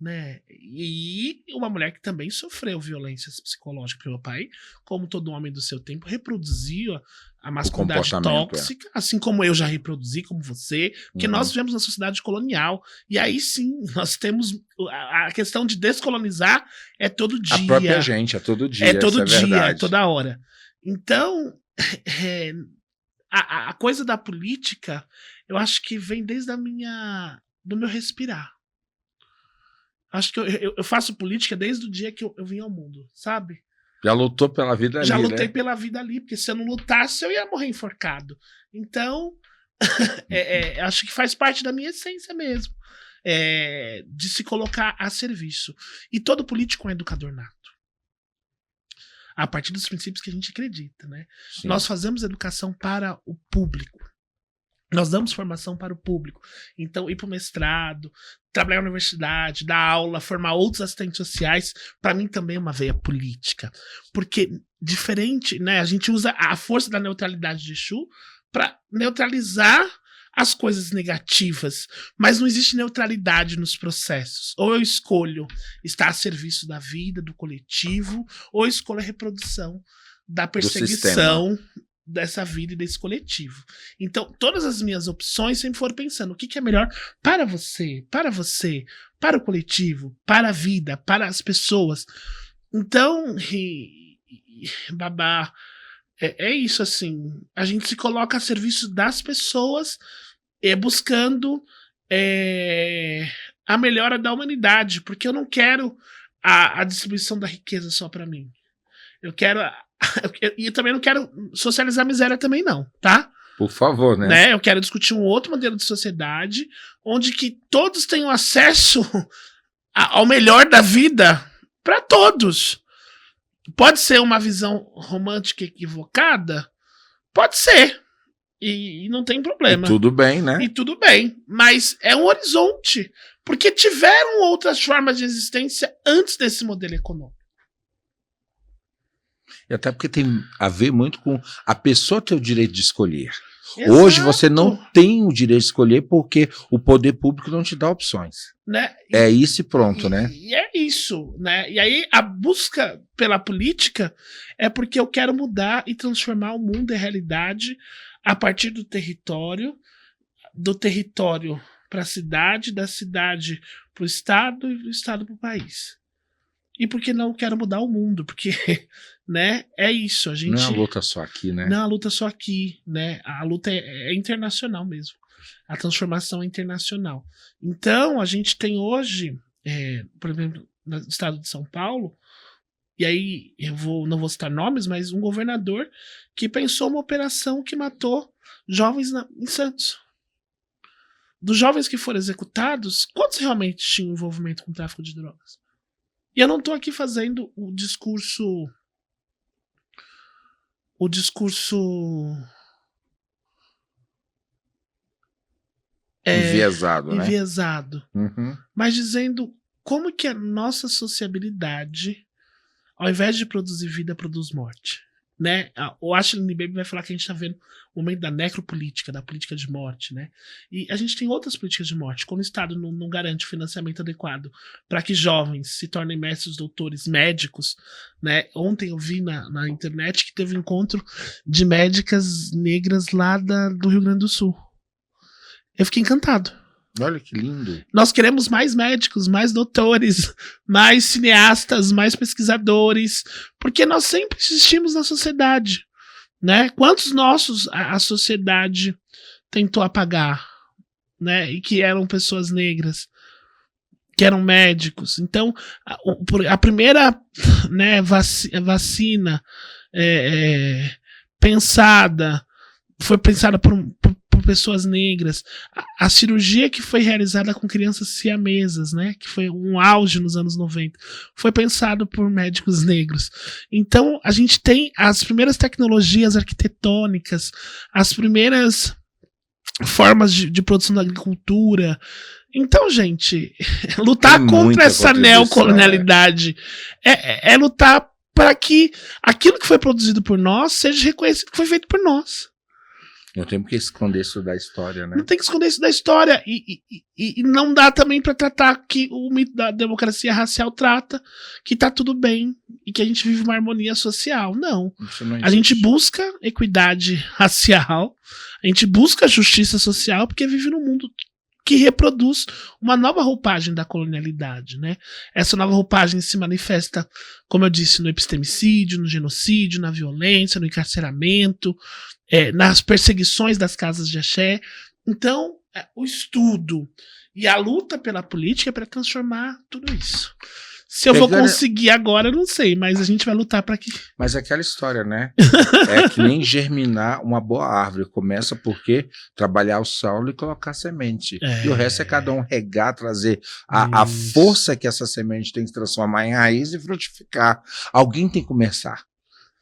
né? E uma mulher que também sofreu violências psicológicas pelo pai, como todo homem do seu tempo, reproduziu a masculinidade tóxica, assim como eu já reproduzi, como você, porque nós vivemos na sociedade colonial, e aí sim, nós temos a questão de descolonizar é todo dia. A própria gente, é todo dia. É todo dia, verdade. É toda hora. Então, a coisa da política, eu acho que vem desde do meu respirar. Acho que eu faço política desde o dia que eu vim ao mundo, sabe? Já lutou pela vida ali, Já lutei né? pela vida ali, porque se eu não lutasse, eu ia morrer enforcado. Então, acho que faz parte da minha essência mesmo. De se colocar a serviço. E todo político é um educador nato. A partir dos princípios que a gente acredita, né? Sim. Nós fazemos educação para o público. Nós damos formação para o público. Então, ir para o mestrado, trabalhar na universidade, dar aula, formar outros assistentes sociais, para mim também é uma veia política. Porque, diferente, né? A gente usa a força da neutralidade de Exu para neutralizar as coisas negativas, mas não existe neutralidade nos processos. Ou eu escolho estar a serviço da vida, do coletivo, ou eu escolho a reprodução da perseguição dessa vida e desse coletivo. Então, todas as minhas opções sempre foram pensando o que é melhor para você, para o coletivo, para a vida, para as pessoas. Então, Babá, é isso assim, a gente se coloca a serviço das pessoas, buscando a melhora da humanidade, porque eu não quero a distribuição da riqueza só para mim. Eu quero e também não quero socializar a miséria também não, tá? Por favor, né? Eu quero discutir um outro modelo de sociedade onde que todos tenham acesso ao melhor da vida para todos. Pode ser uma visão romântica equivocada? Pode ser. E não tem problema. E tudo bem, né? E tudo bem. Mas é um horizonte. Porque tiveram outras formas de existência antes desse modelo econômico. E até porque tem a ver muito com a pessoa ter o direito de escolher. Exato. Hoje você não tem o direito de escolher porque o poder público não te dá opções. Né? É isso e pronto, né? E é isso, né? E aí a busca pela política é porque eu quero mudar e transformar o mundo e a realidade a partir do território para a cidade, da cidade para o estado e do estado para o país. E porque não quero mudar o mundo, porque, né, é isso, a gente... Não é uma luta só aqui, né? Não é uma luta só aqui, né? A luta é internacional mesmo. A transformação é internacional. Então, a gente tem hoje, por exemplo, no estado de São Paulo, e aí não vou citar nomes, mas um governador que pensou uma operação que matou jovens em Santos. Dos jovens que foram executados, quantos realmente tinham envolvimento com o tráfico de drogas? E eu não estou aqui fazendo o discurso enviesado, Uhum. Mas dizendo como que a nossa sociabilidade, ao invés de produzir vida, produz morte, né? O Ashley Baby vai falar que a gente está vendo o momento da necropolítica, da política de morte, né? E a gente tem outras políticas de morte. Quando o Estado não garante financiamento adequado para que jovens se tornem mestres, doutores, médicos, né? Ontem eu vi na internet que teve um encontro de médicas negras lá do Rio Grande do Sul. Eu fiquei encantado. Olha que lindo. Nós queremos mais médicos, mais doutores, mais cineastas, mais pesquisadores, porque nós sempre existimos na sociedade, né? Quantos nossos a sociedade tentou apagar, né? E que eram pessoas negras, que eram médicos. Então, a primeira, né, vacina foi pensada por pessoas negras. A cirurgia que foi realizada com crianças siamesas, né, que foi um auge nos anos 90, foi pensado por médicos negros. Então, a gente tem as primeiras tecnologias arquitetônicas, as primeiras formas de produção da agricultura. Então, gente, lutar contra essa neocolonialidade é lutar para que aquilo que foi produzido por nós seja reconhecido que foi feito por nós. Não tem porque esconder isso da história, né? Não tem que esconder isso da história. E não dá também pra tratar que o mito da democracia racial trata que tá tudo bem e que a gente vive uma harmonia social. Não. A gente busca equidade racial, a gente busca justiça social porque vive num mundo que reproduz uma nova roupagem da colonialidade, né? Essa nova roupagem se manifesta, como eu disse, no epistemicídio, no genocídio, na violência, no encarceramento, nas perseguições das casas de axé. Então, o estudo e a luta pela política é para transformar tudo isso. Se eu vou conseguir agora, eu não sei, mas a gente vai lutar para que... Mas é aquela história, né? É que nem germinar uma boa árvore. Começa porque trabalhar o solo e colocar semente. E o resto é cada um regar, trazer a força que essa semente tem que transformar em raiz e frutificar. Alguém tem que começar.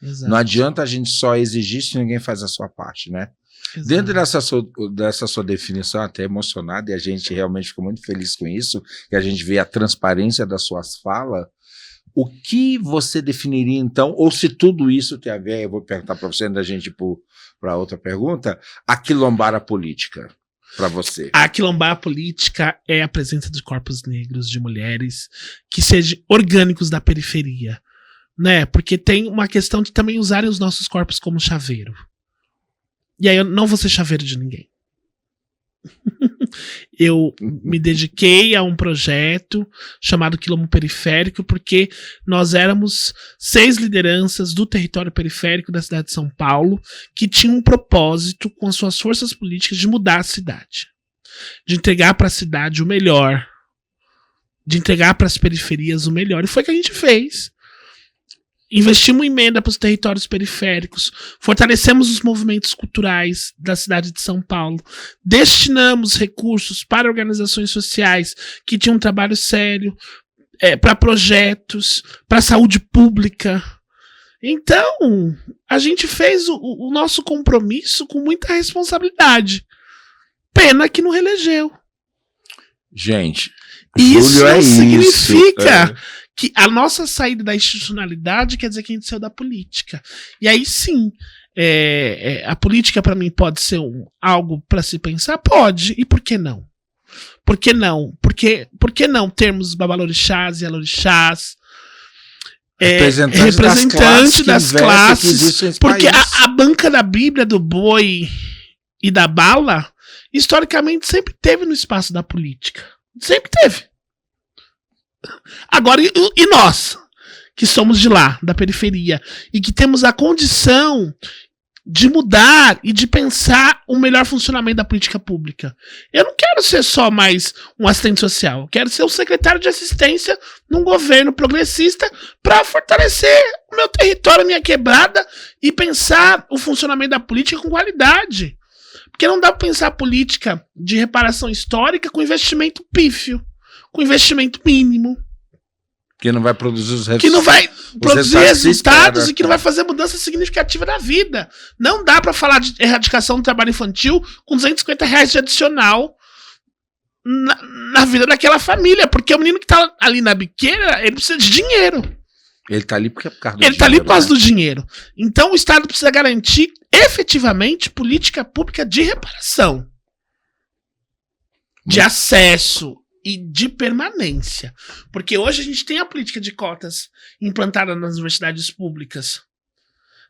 Exato. Não adianta a gente só exigir se ninguém faz a sua parte, né? Exato. Dentro dessa sua definição, até emocionada, e a gente realmente ficou muito feliz com isso, que a gente vê a transparência das suas falas, o que você definiria então, ou se tudo isso tem a ver, eu vou perguntar para você, antes da gente ir para outra pergunta, a quilombar a política, para você? A quilombar a política é a presença de corpos negros, de mulheres, que sejam orgânicos da periferia, né? Porque tem uma questão de também usarem os nossos corpos como chaveiro. E aí eu não vou ser chaveiro de ninguém. Eu me dediquei a um projeto chamado Quilombo Periférico, porque nós éramos 6 lideranças do território periférico da cidade de São Paulo que tinham um propósito com as suas forças políticas de mudar a cidade, de entregar para a cidade o melhor, de entregar para as periferias o melhor. E foi o que a gente fez. Investimos em emenda para os territórios periféricos, fortalecemos os movimentos culturais da cidade de São Paulo, destinamos recursos para organizações sociais que tinham um trabalho sério, para projetos, para saúde pública. Então, a gente fez o nosso compromisso com muita responsabilidade. Pena que não reelegeu. Gente, isso não significa que a nossa saída da institucionalidade quer dizer que a gente saiu da política. E aí sim, a política para mim pode ser algo para se pensar? Pode. E por que não? Por que não? Por que não termos babalorixás e alorixás? Representante das classes. Porque a banca da Bíblia, do boi e da bala, historicamente sempre teve no espaço da política. Sempre teve. Agora, e nós, que somos de lá, da periferia, e que temos a condição de mudar e de pensar o melhor funcionamento da política pública. Eu não quero ser só mais um assistente social, eu quero ser o secretário de assistência num governo progressista para fortalecer o meu território, a minha quebrada, e pensar o funcionamento da política com qualidade. Porque não dá para pensar a política de reparação histórica com investimento pífio, com investimento mínimo. Que não vai produzir os resultados. Que não vai produzir resultados e que não vai fazer mudança significativa na vida. Não dá para falar de erradicação do trabalho infantil com R$250 de adicional na vida daquela família. Porque o menino que tá ali na biqueira, ele precisa de dinheiro. Ele tá ali porque é por causa do dinheiro. Ele tá ali por causa do dinheiro. Então o Estado precisa garantir efetivamente política pública de reparação. De acesso e de permanência. Porque hoje a gente tem a política de cotas implantada nas universidades públicas.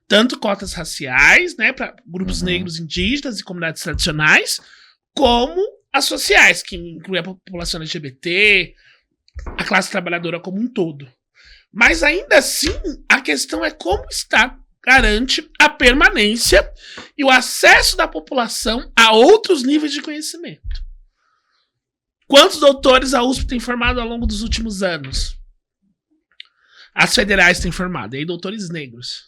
Tanto cotas raciais, né, para grupos negros, indígenas e comunidades tradicionais, como as sociais, que incluem a população LGBT, a classe trabalhadora como um todo. Mas ainda assim, a questão é como o Estado garante a permanência e o acesso da população a outros níveis de conhecimento. Quantos doutores a USP tem formado ao longo dos últimos anos? As federais têm formado, e aí doutores negros.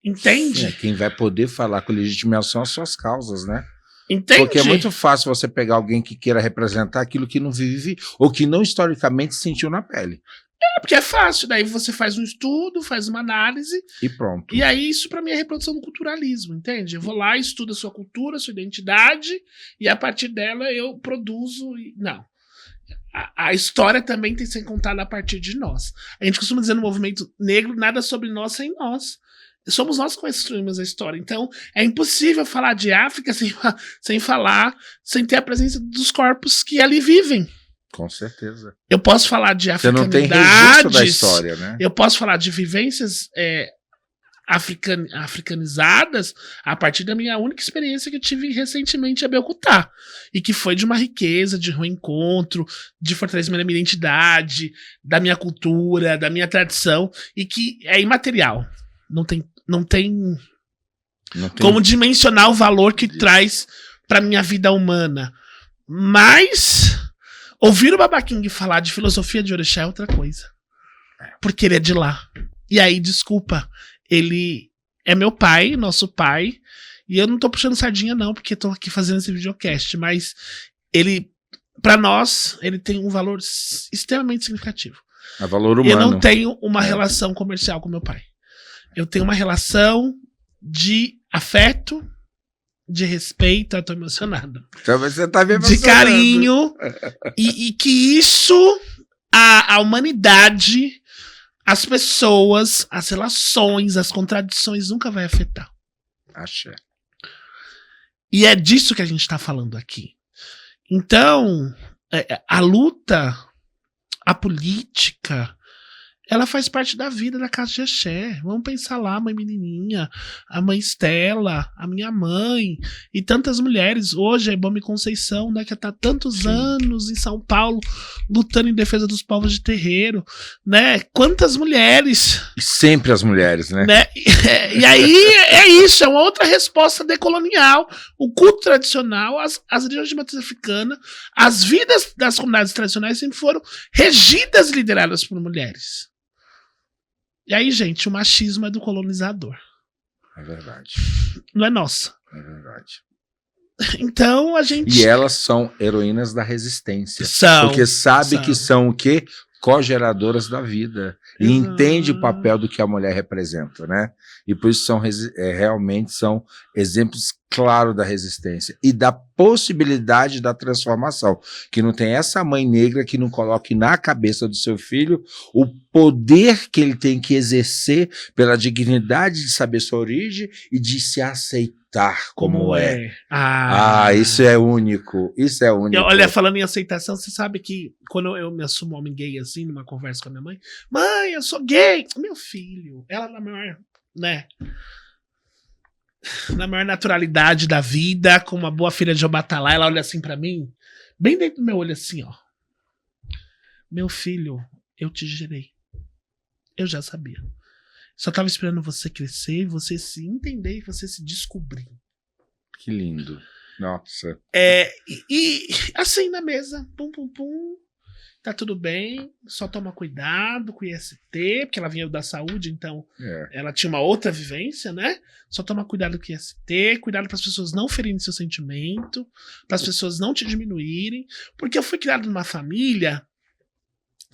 Entende? Quem vai poder falar com legitimação são as suas causas, né? Entende? Porque é muito fácil você pegar alguém que queira representar aquilo que não vive ou que não historicamente sentiu na pele. Porque é fácil, daí você faz um estudo, faz uma análise e pronto. E aí isso pra mim é reprodução do culturalismo, entende? Eu vou lá, estudo a sua cultura, a sua identidade e a partir dela eu produzo. Não. A história também tem que ser contada a partir de nós. A gente costuma dizer no movimento negro, nada sobre nós sem nós. somos nós que construímos a história. Então, é impossível falar de África sem ter a presença dos corpos que ali vivem. Com certeza. Eu posso falar de africanidades. Você não tem registro da história, né? Eu posso falar de vivências africanizadas a partir da minha única experiência que eu tive recentemente em Abeokuta. E que foi de uma riqueza, de reencontro, de fortalecimento da minha identidade, da minha cultura, da minha tradição, e que é imaterial. Não tem como dimensionar o valor que traz pra minha vida humana. Mas ouvir o Baba King falar de filosofia de orixá é outra coisa. Porque ele é de lá. E aí, desculpa, ele é meu pai, nosso pai, e eu não tô puxando sardinha não, porque tô aqui fazendo esse videocast, mas ele, pra nós, ele tem um valor extremamente significativo. É valor humano. Eu não tenho uma relação comercial com meu pai. Eu tenho uma relação de afeto, de respeito, eu tô emocionado. Então você tá me emocionando. De carinho, e que isso, a humanidade, as pessoas, as relações, as contradições nunca vai afetar. Axé. E é disso que a gente tá falando aqui. Então, a luta, a política, ela faz parte da vida da casa de axé. Vamos pensar lá, a mãe menininha, a mãe Estela, a minha mãe e tantas mulheres. Hoje a Ebome Conceição, né, que está há tantos anos em São Paulo lutando em defesa dos povos de terreiro, né? Quantas mulheres? Sempre as mulheres, né? E aí é isso, é uma outra resposta decolonial. O culto tradicional, as religiões de matriz africana, as vidas das comunidades tradicionais sempre foram regidas e lideradas por mulheres. E aí, gente, o machismo é do colonizador. É verdade. Não é nosso. É verdade. Então, a gente... E elas são heroínas da resistência. São. Porque sabe que são o quê? Cogeradoras da vida. E entende o papel do que a mulher representa, né? E por isso realmente são exemplos claros da resistência e da possibilidade da transformação. Que não tem essa mãe negra que não coloque na cabeça do seu filho o poder que ele tem que exercer pela dignidade de saber sua origem e de se aceitar como é. Isso é único. Isso é único. Olha, falando em aceitação, você sabe que quando eu me assumo homem gay assim, numa conversa com a minha mãe, mãe, eu sou gay. Meu filho, ela na maior, né? Na maior naturalidade da vida, como uma boa filha de Obatalá, ela olha assim pra mim, bem dentro do meu olho assim, ó. Meu filho, eu te gerei. Eu já sabia. Só tava esperando você crescer, você se entender e você se descobrir. Que lindo. Nossa. E assim na mesa, pum, pum, pum. Tá tudo bem, só toma cuidado com o IST, porque ela vinha da saúde, então ela tinha uma outra vivência, né? Só toma cuidado com o IST, cuidado para as pessoas não ferirem seu sentimento, para as pessoas não te diminuírem, porque eu fui criado numa família,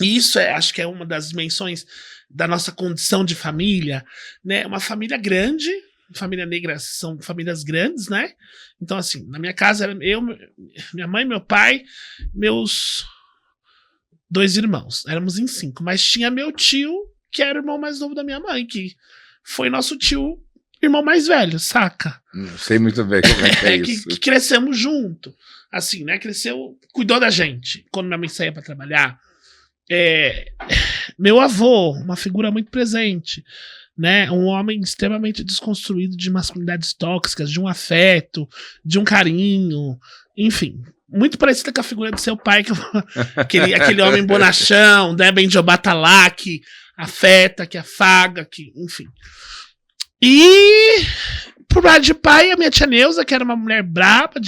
e isso acho que é uma das dimensões da nossa condição de família, né? Uma família grande, família negra são famílias grandes, né? Então assim, na minha casa era eu, minha mãe, meu pai, meus 2 irmãos, éramos em 5, mas tinha meu tio, que era o irmão mais novo da minha mãe, que foi nosso tio, irmão mais velho, saca? Não sei muito bem como é que é isso. Que crescemos junto, assim, né? Cresceu, cuidou da gente, quando minha mãe saía pra trabalhar. Meu avô, uma figura muito presente, né? Um homem extremamente desconstruído de masculinidades tóxicas, de um afeto, de um carinho, enfim... Muito parecida com a figura do seu pai, aquele homem bonachão, né, bem de Obatalá, que afeta, que afaga, que, enfim. E, por lado de pai, a minha tia Neuza, que era uma mulher braba,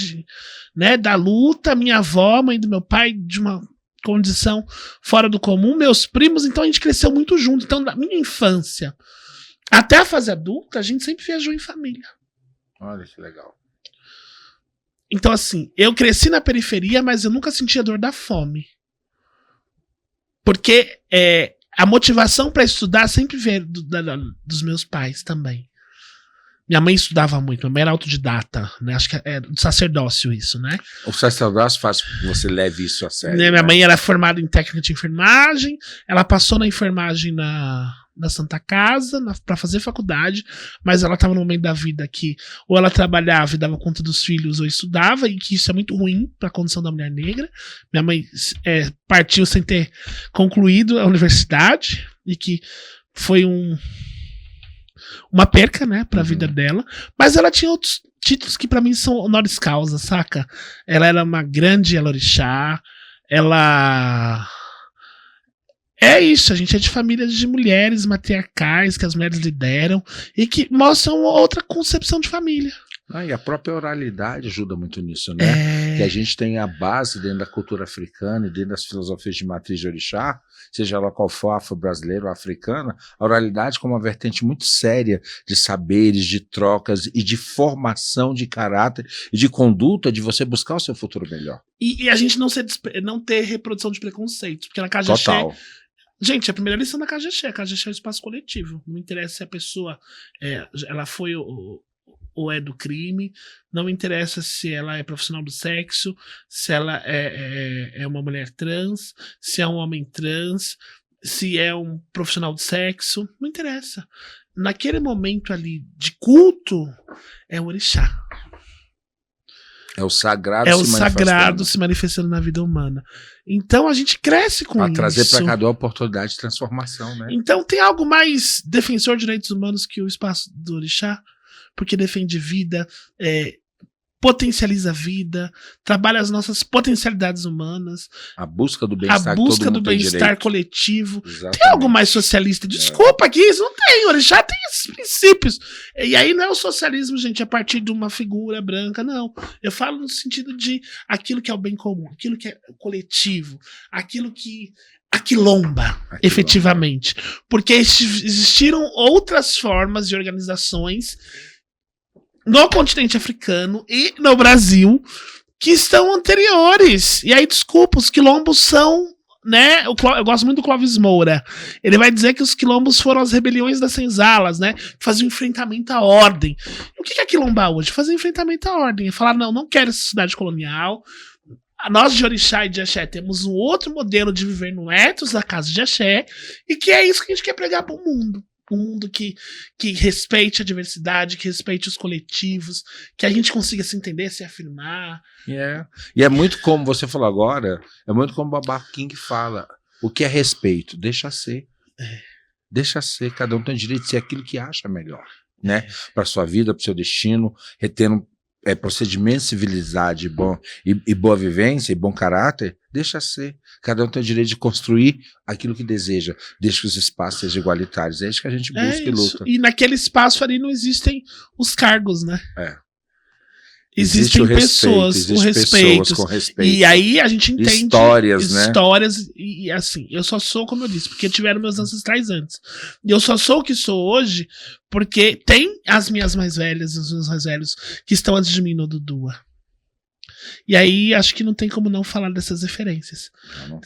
né, da luta, minha avó, mãe do meu pai, de uma condição fora do comum, meus primos, então a gente cresceu muito junto. Então, da minha infância até a fase adulta, a gente sempre viajou em família. Olha que legal. Então, assim, eu cresci na periferia, mas eu nunca senti a dor da fome. Porque a motivação para estudar sempre veio dos meus pais também. Minha mãe estudava muito, minha mãe era autodidata, né? Acho que é do sacerdócio isso, né? O sacerdócio faz com que você leve isso a sério. Minha mãe era formada em técnica de enfermagem, ela passou na enfermagem na na Santa Casa para fazer faculdade, mas ela estava no momento da vida que ou ela trabalhava e dava conta dos filhos ou estudava, e que isso é muito ruim para a condição da mulher negra. Minha mãe partiu sem ter concluído a universidade, e que foi uma perca, né, para a vida dela, mas ela tinha outros títulos que para mim são honoris causa, saca? Ela era uma grande elorixá, ela... É isso, a gente é de famílias de mulheres matriarcais que as mulheres lideram e que mostram outra concepção de família. E a própria oralidade ajuda muito nisso, né? Que a gente tem a base dentro da cultura africana e dentro das filosofias de matriz de orixá, seja ela qual for, afro-brasileira ou africana, a oralidade como uma vertente muito séria de saberes, de trocas e de formação de caráter e de conduta de você buscar o seu futuro melhor. E a gente não ter reprodução de preconceitos, porque na casa Total. Gente, a primeira lição da Cajexé é um espaço coletivo. Não interessa se a pessoa ela foi ou é do crime, não interessa se ela é profissional do sexo, se ela é uma mulher trans, se é um homem trans, se é um profissional do sexo, não interessa. Naquele momento ali de culto, é o orixá. É o sagrado se manifestando na vida humana. Então a gente cresce com isso. Para trazer para cada oportunidade de transformação, né? Então tem algo mais defensor de direitos humanos que o espaço do orixá? Porque defende vida, potencializa a vida, trabalha as nossas potencialidades humanas. A busca do bem-estar, a busca do bem-estar coletivo. Exatamente. Tem algo mais socialista? Desculpa aqui, isso não tem. O orixá tem esses princípios. E aí não é o socialismo, gente, a partir de uma figura branca, não. Eu falo no sentido de aquilo que é o bem comum, aquilo que é coletivo, aquilo que aquilomba, efetivamente. Porque existiram outras formas de organizações no continente africano e no Brasil que estão anteriores. E aí, desculpa, os quilombos são, né? Eu gosto muito do Clóvis Moura. Ele vai dizer que os quilombos foram as rebeliões das senzalas, né? Fazer um enfrentamento à ordem. E o que é quilombar hoje? Fazer um enfrentamento à ordem. É falar, não quero essa sociedade colonial. Nós de orixá e de axé temos um outro modelo de viver no ethos da casa de axé, e que é isso que a gente quer pregar para o mundo. Um mundo que respeite a diversidade, que respeite os coletivos, que a gente consiga se entender, se afirmar. E é muito como você falou agora, é muito como o Baba King fala, o que é respeito? Deixa ser. Deixa ser, cada um tem o direito de ser aquilo que acha melhor, né? Para sua vida, para o seu destino, retendo procedimento civilizado e boa vivência e bom caráter, deixa ser. Cada um tem o direito de construir aquilo que deseja, desde que os espaços sejam igualitários. É isso que a gente busca e luta. E naquele espaço ali não existem os cargos, né? Existem o respeito com respeito. E aí a gente entende histórias, né? E assim, eu só sou, como eu disse, porque tiveram meus ancestrais antes. E eu só sou o que sou hoje porque tem as minhas mais velhas e os meus mais velhos que estão antes de mim no Dudua. E aí acho que não tem como não falar dessas referências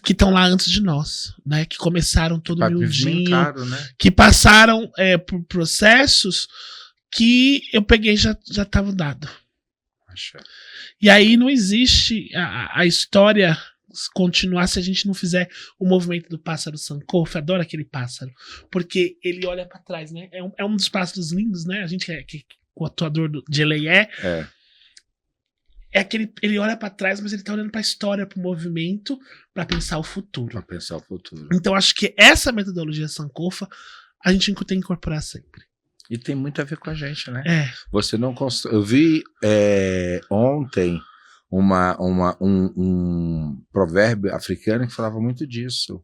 que estão lá antes de nós, né? Que começaram todo miudinho, né? Que passaram por processos que eu peguei e já estava dado. E aí não existe a história continuar se a gente não fizer o movimento do pássaro Sankofa. Adoro aquele pássaro, porque ele olha para trás, né? É um dos pássaros lindos, né? A gente que o atuador de Eleie é aquele, ele olha para trás, mas ele tá olhando para a história, para o movimento, para pensar o futuro. Então acho que essa metodologia Sankofa a gente tem que incorporar sempre. E tem muito a ver com a gente, né? Você não eu vi ontem um provérbio africano que falava muito disso.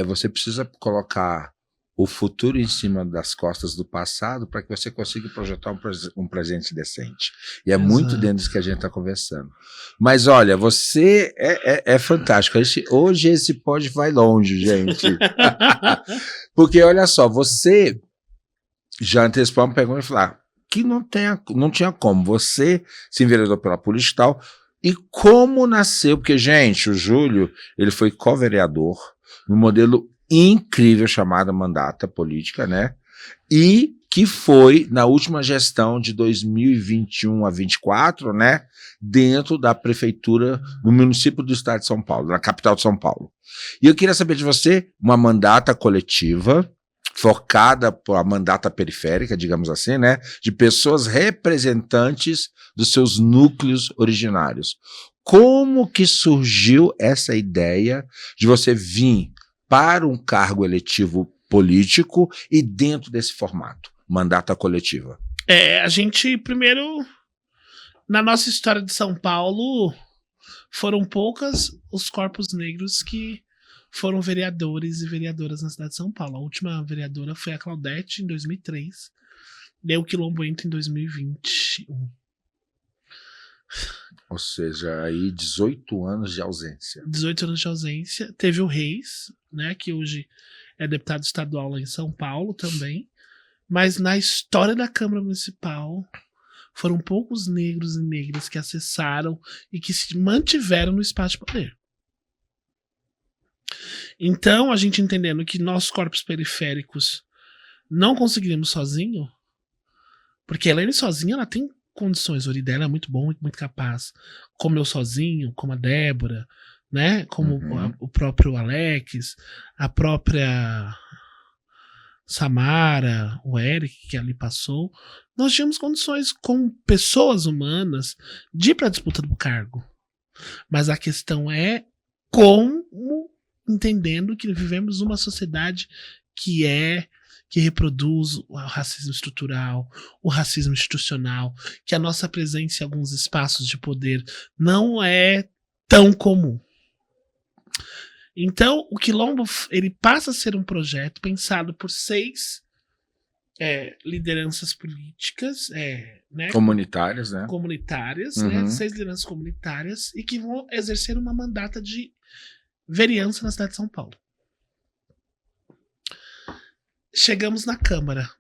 Você precisa colocar o futuro em cima das costas do passado para que você consiga projetar um presente decente. E é muito dentro disso que a gente está conversando. Mas olha, você é fantástico. Hoje esse pod vai longe, gente. Porque olha só, você já antecipou uma pergunta e falar que não tinha como. Você se enveredou pela política e tal. E como nasceu? Porque, gente, o Júlio, ele foi co-vereador no modelo incrível chamado Mandata Política, né? E que foi na última gestão de 2021 a 2024, né? Dentro da prefeitura no município do estado de São Paulo, na capital de São Paulo. E eu queria saber de você, uma mandata coletiva, focada por a mandata periférica, digamos assim, né? De pessoas representantes dos seus núcleos originários. Como que surgiu essa ideia de você vir para um cargo eletivo político e dentro desse formato, mandata coletiva? A gente, primeiro, na nossa história de São Paulo, foram poucas os corpos negros que foram vereadores e vereadoras na cidade de São Paulo. A última vereadora foi a Claudete, em 2003. Deu o Quilombo entra em 2021. Ou seja, aí 18 anos de ausência. 18 anos de ausência. Teve o Reis, né, que hoje é deputado estadual lá em São Paulo também. Mas na história da Câmara Municipal, foram poucos negros e negras que acessaram e que se mantiveram no espaço de poder. Então, a gente entendendo que nossos corpos periféricos não conseguiríamos sozinho, porque a Elaine sozinha ela tem condições, o Ori dela é muito bom, muito capaz, como eu sozinho, como a Débora, né? Como o próprio Alex, a própria Samara, o Eric que ali passou, nós tínhamos condições com pessoas humanas de ir para a disputa do cargo. Mas a questão é como, entendendo que vivemos uma sociedade que reproduz o racismo estrutural, o racismo institucional, que a nossa presença em alguns espaços de poder não é tão comum. Então, o Quilombo ele passa a ser um projeto pensado por 6 lideranças políticas, né? Comunitárias, né? Comunitárias, né? 6 lideranças comunitárias e que vão exercer uma mandata de vereança na cidade de São Paulo. Chegamos na Câmara.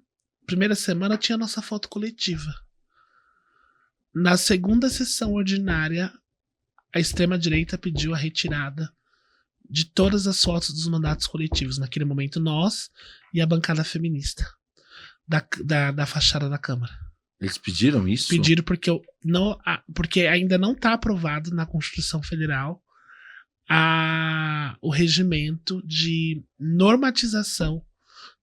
Primeira semana tinha nossa foto coletiva. Na segunda sessão ordinária, a extrema-direita pediu a retirada de todas as fotos dos mandatos coletivos. Naquele momento, nós e a bancada feminista da fachada da Câmara. Eles pediram isso? Pediram porque ainda não está aprovado na Constituição Federal o regimento de normatização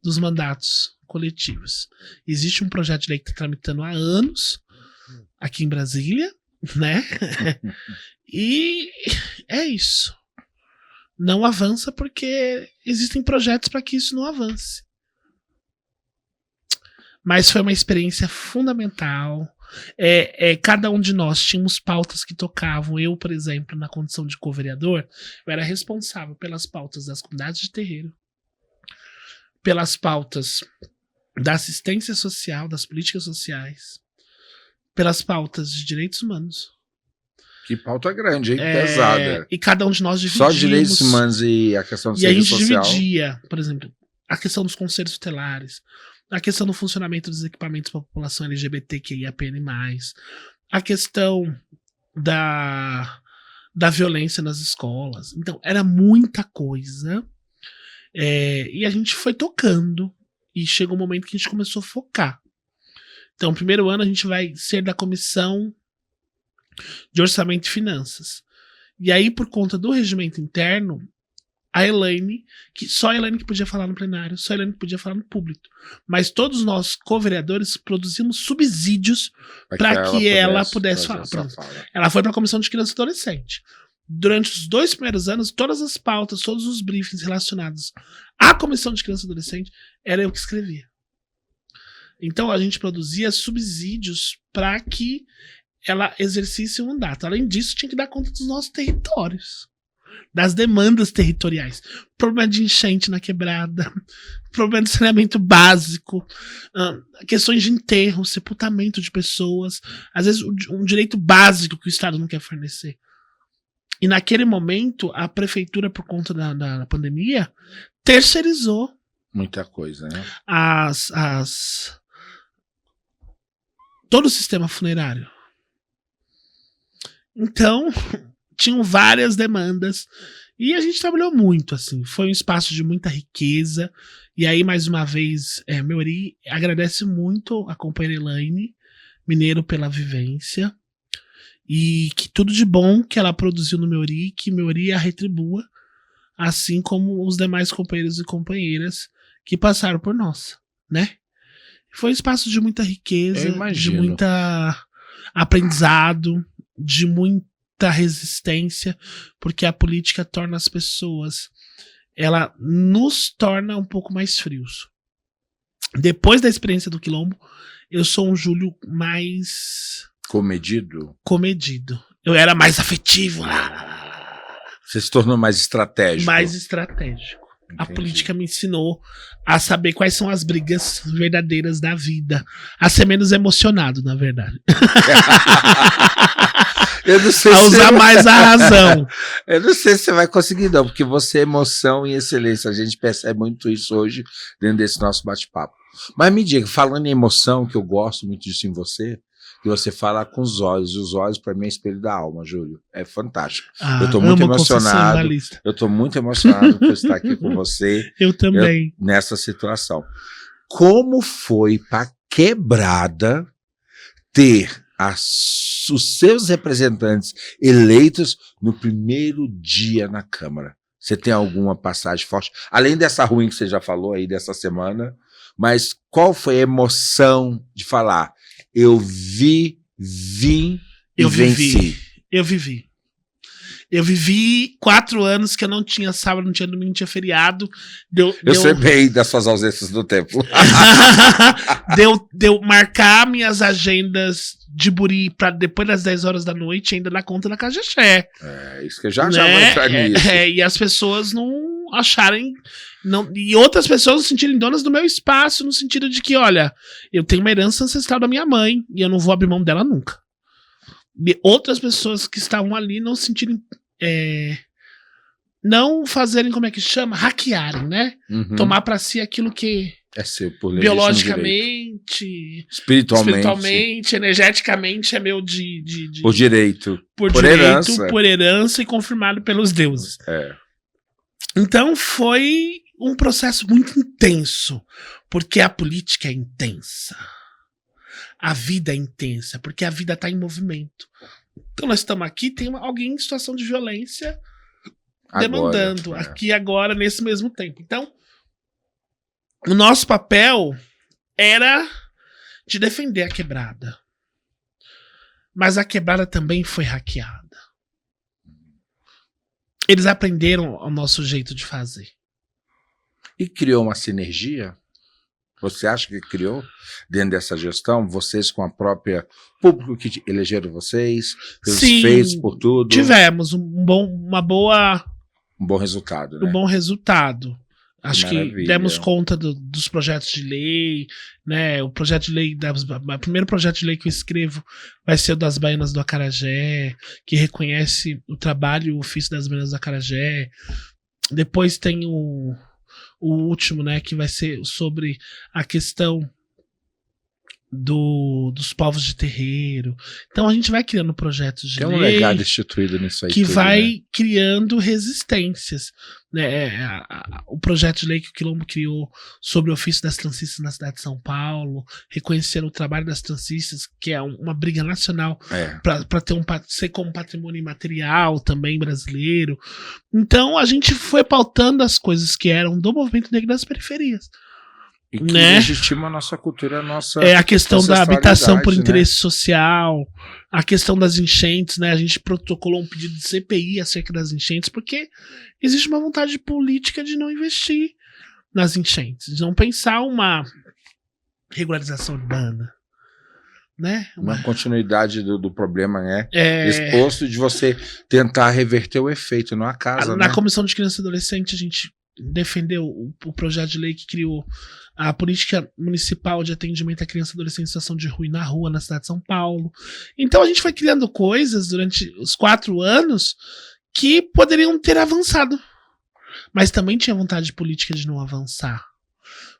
dos mandatos coletivos. Existe um projeto de lei que está tramitando há anos aqui em Brasília, né? E é isso. Não avança porque existem projetos para que isso não avance. Mas foi uma experiência fundamental. Cada um de nós tínhamos pautas que tocavam. Eu, por exemplo, na condição de co-vereador, eu era responsável pelas pautas das comunidades de terreiro, pelas pautas da assistência social, das políticas sociais, pelas pautas de direitos humanos. Que pauta grande, hein? Pesada. E cada um de nós dividimos. Só direitos humanos e a questão do serviço social. E a gente dividia, por exemplo, a questão dos conselhos tutelares, a questão do funcionamento dos equipamentos para a população LGBTQIAPN+, a questão da violência nas escolas. Então, era muita coisa. E a gente foi tocando. E chegou um momento que a gente começou a focar. Então, no primeiro ano, a gente vai ser da comissão de orçamento e finanças. E aí, por conta do regimento interno, a Elaine, só a Elaine que podia falar no plenário, só a Elaine que podia falar no público. Mas todos nós, co-vereadores, produzimos subsídios para que ela pudesse falar. Ela foi para a comissão de criança e adolescente. Durante os 2 primeiros anos, todas as pautas, todos os briefings relacionados à comissão de criança e adolescente, era eu que escrevia. Então, a gente produzia subsídios para que ela exercesse o mandato. Além disso, tinha que dar conta dos nossos territórios, das demandas territoriais. Problema de enchente na quebrada, problema de saneamento básico, questões de enterro, sepultamento de pessoas, às vezes um direito básico que o Estado não quer fornecer. E naquele momento, a prefeitura, por conta da pandemia, terceirizou muita coisa, né? Todo o sistema funerário. Então, tinham várias demandas e a gente trabalhou muito, assim. Foi um espaço de muita riqueza. E aí, mais uma vez, Meori agradece muito a companheira Elaine Mineiro pela vivência e que tudo de bom que ela produziu no Meori, que Meori a retribua, assim como os demais companheiros e companheiras que passaram por nós, né? Foi um espaço de muita riqueza, de muita aprendizado, de muita resistência, porque a política torna as pessoas, ela nos torna um pouco mais frios. Depois da experiência do Quilombo, eu sou um Júlio mais... Comedido. Eu era mais afetivo. Você se tornou mais estratégico. Mais estratégico. Entendi. A política me ensinou a saber quais são as brigas verdadeiras da vida. A ser menos emocionado, na verdade. Eu não sei a usar mais a razão. Eu não sei se você vai conseguir, não, porque você é emoção e excelência. A gente percebe muito isso hoje dentro desse nosso bate-papo. Mas me diga, falando em emoção, que eu gosto muito disso em você, que você fala com os olhos. E os olhos, para mim, é espelho da alma, Júlio. É fantástico. Eu tô muito emocionado. Eu tô muito emocionado por estar aqui com você. Eu também. Nessa situação. Como foi para Quebrada ter os seus representantes eleitos no primeiro dia na Câmara? Você tem alguma passagem forte? Além dessa ruim que você já falou aí, dessa semana, mas qual foi a emoção de falar? Eu vim e venci. Eu vivi 4 anos que eu não tinha sábado, não tinha domingo, não tinha feriado. Eu sei bem das suas ausências do tempo. Deu marcar minhas agendas de Buri para depois das 10 horas da noite, ainda na conta da Cajexé. É, isso que eu já vou entrar nisso. E as pessoas não acharem... e outras pessoas se sentirem donas do meu espaço, no sentido de que, olha, eu tenho uma herança ancestral da minha mãe e eu não vou abrir mão dela nunca. E outras pessoas que estavam ali não se sentirem... não fazerem, como é que chama? Hackearem, né? Uhum. Tomar pra si aquilo que é seu, por biologicamente, espiritualmente, energeticamente é meu por direito. Por herança e confirmado pelos deuses. Então foi um processo muito intenso, porque a política é intensa. A vida é intensa, porque a vida está em movimento. Então nós estamos aqui, tem alguém em situação de violência demandando aqui agora, nesse mesmo tempo. Então, o nosso papel era de defender a Quebrada. Mas a Quebrada também foi hackeada. Eles aprenderam o nosso jeito de fazer. E criou uma sinergia? Você acha que criou dentro dessa gestão? Vocês com a própria público que elegeram vocês? Pelos feitos, por tudo? Tivemos um bom resultado, né? Um bom resultado. Acho que demos conta dos projetos de lei, né? O projeto de lei, o primeiro projeto de lei que eu escrevo vai ser o das Baianas do Acarajé, que reconhece o trabalho e o ofício das Baianas do Acarajé. Depois tem o último, né? Que vai ser sobre a questão dos povos de terreiro. Então a gente vai criando projetos de lei. Tem um legado instituído nisso aí. Que vai criando resistências. Né? O projeto de lei que o Quilombo criou sobre o ofício das trancistas na cidade de São Paulo, reconhecendo o trabalho das trancistas, que é uma briga nacional para ser como patrimônio imaterial também brasileiro. Então a gente foi pautando as coisas que eram do movimento negro das periferias. E que legitima a nossa cultura, a nossa a questão da habitação por interesse social, a questão das enchentes, né? A gente protocolou um pedido de CPI acerca das enchentes, porque existe uma vontade política de não investir nas enchentes, de não pensar uma regularização urbana, né? Uma continuidade do problema, né? Exposto de você tentar reverter o efeito, não a casa, Na Comissão de Criança e Adolescente, a gente defendeu o projeto de lei que criou a política municipal de atendimento à criança e adolescente em situação de rua na rua, na cidade de São Paulo. Então a gente foi criando coisas durante os 4 anos que poderiam ter avançado. Mas também tinha vontade política de não avançar.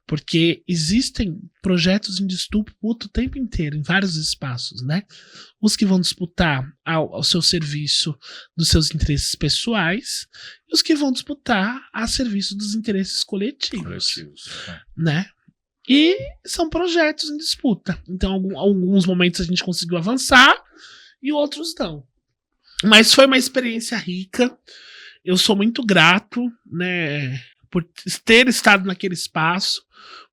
Porque existem projetos em disputa o tempo inteiro, em vários espaços, né? Os que vão disputar ao seu serviço dos seus interesses pessoais e os que vão disputar a serviço dos interesses coletivos. Né? E são projetos em disputa. Então, alguns momentos a gente conseguiu avançar e outros não. Mas foi uma experiência rica. Eu sou muito grato, né, por ter estado naquele espaço,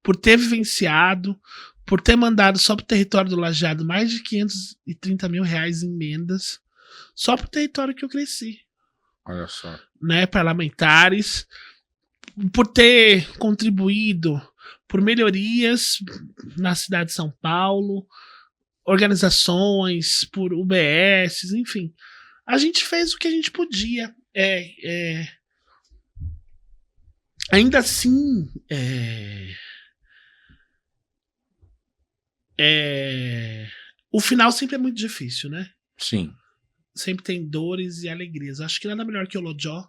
por ter vivenciado, por ter mandado só pro território do Lajeado mais de 530 mil reais em emendas, só pro território que eu cresci. Olha só. Né, parlamentares, por ter contribuído por melhorias na cidade de São Paulo, organizações, por UBS, enfim. A gente fez o que a gente podia. Ainda assim, o final sempre é muito difícil, né? Sim. Sempre tem dores e alegrias. Acho que nada melhor que o Lojó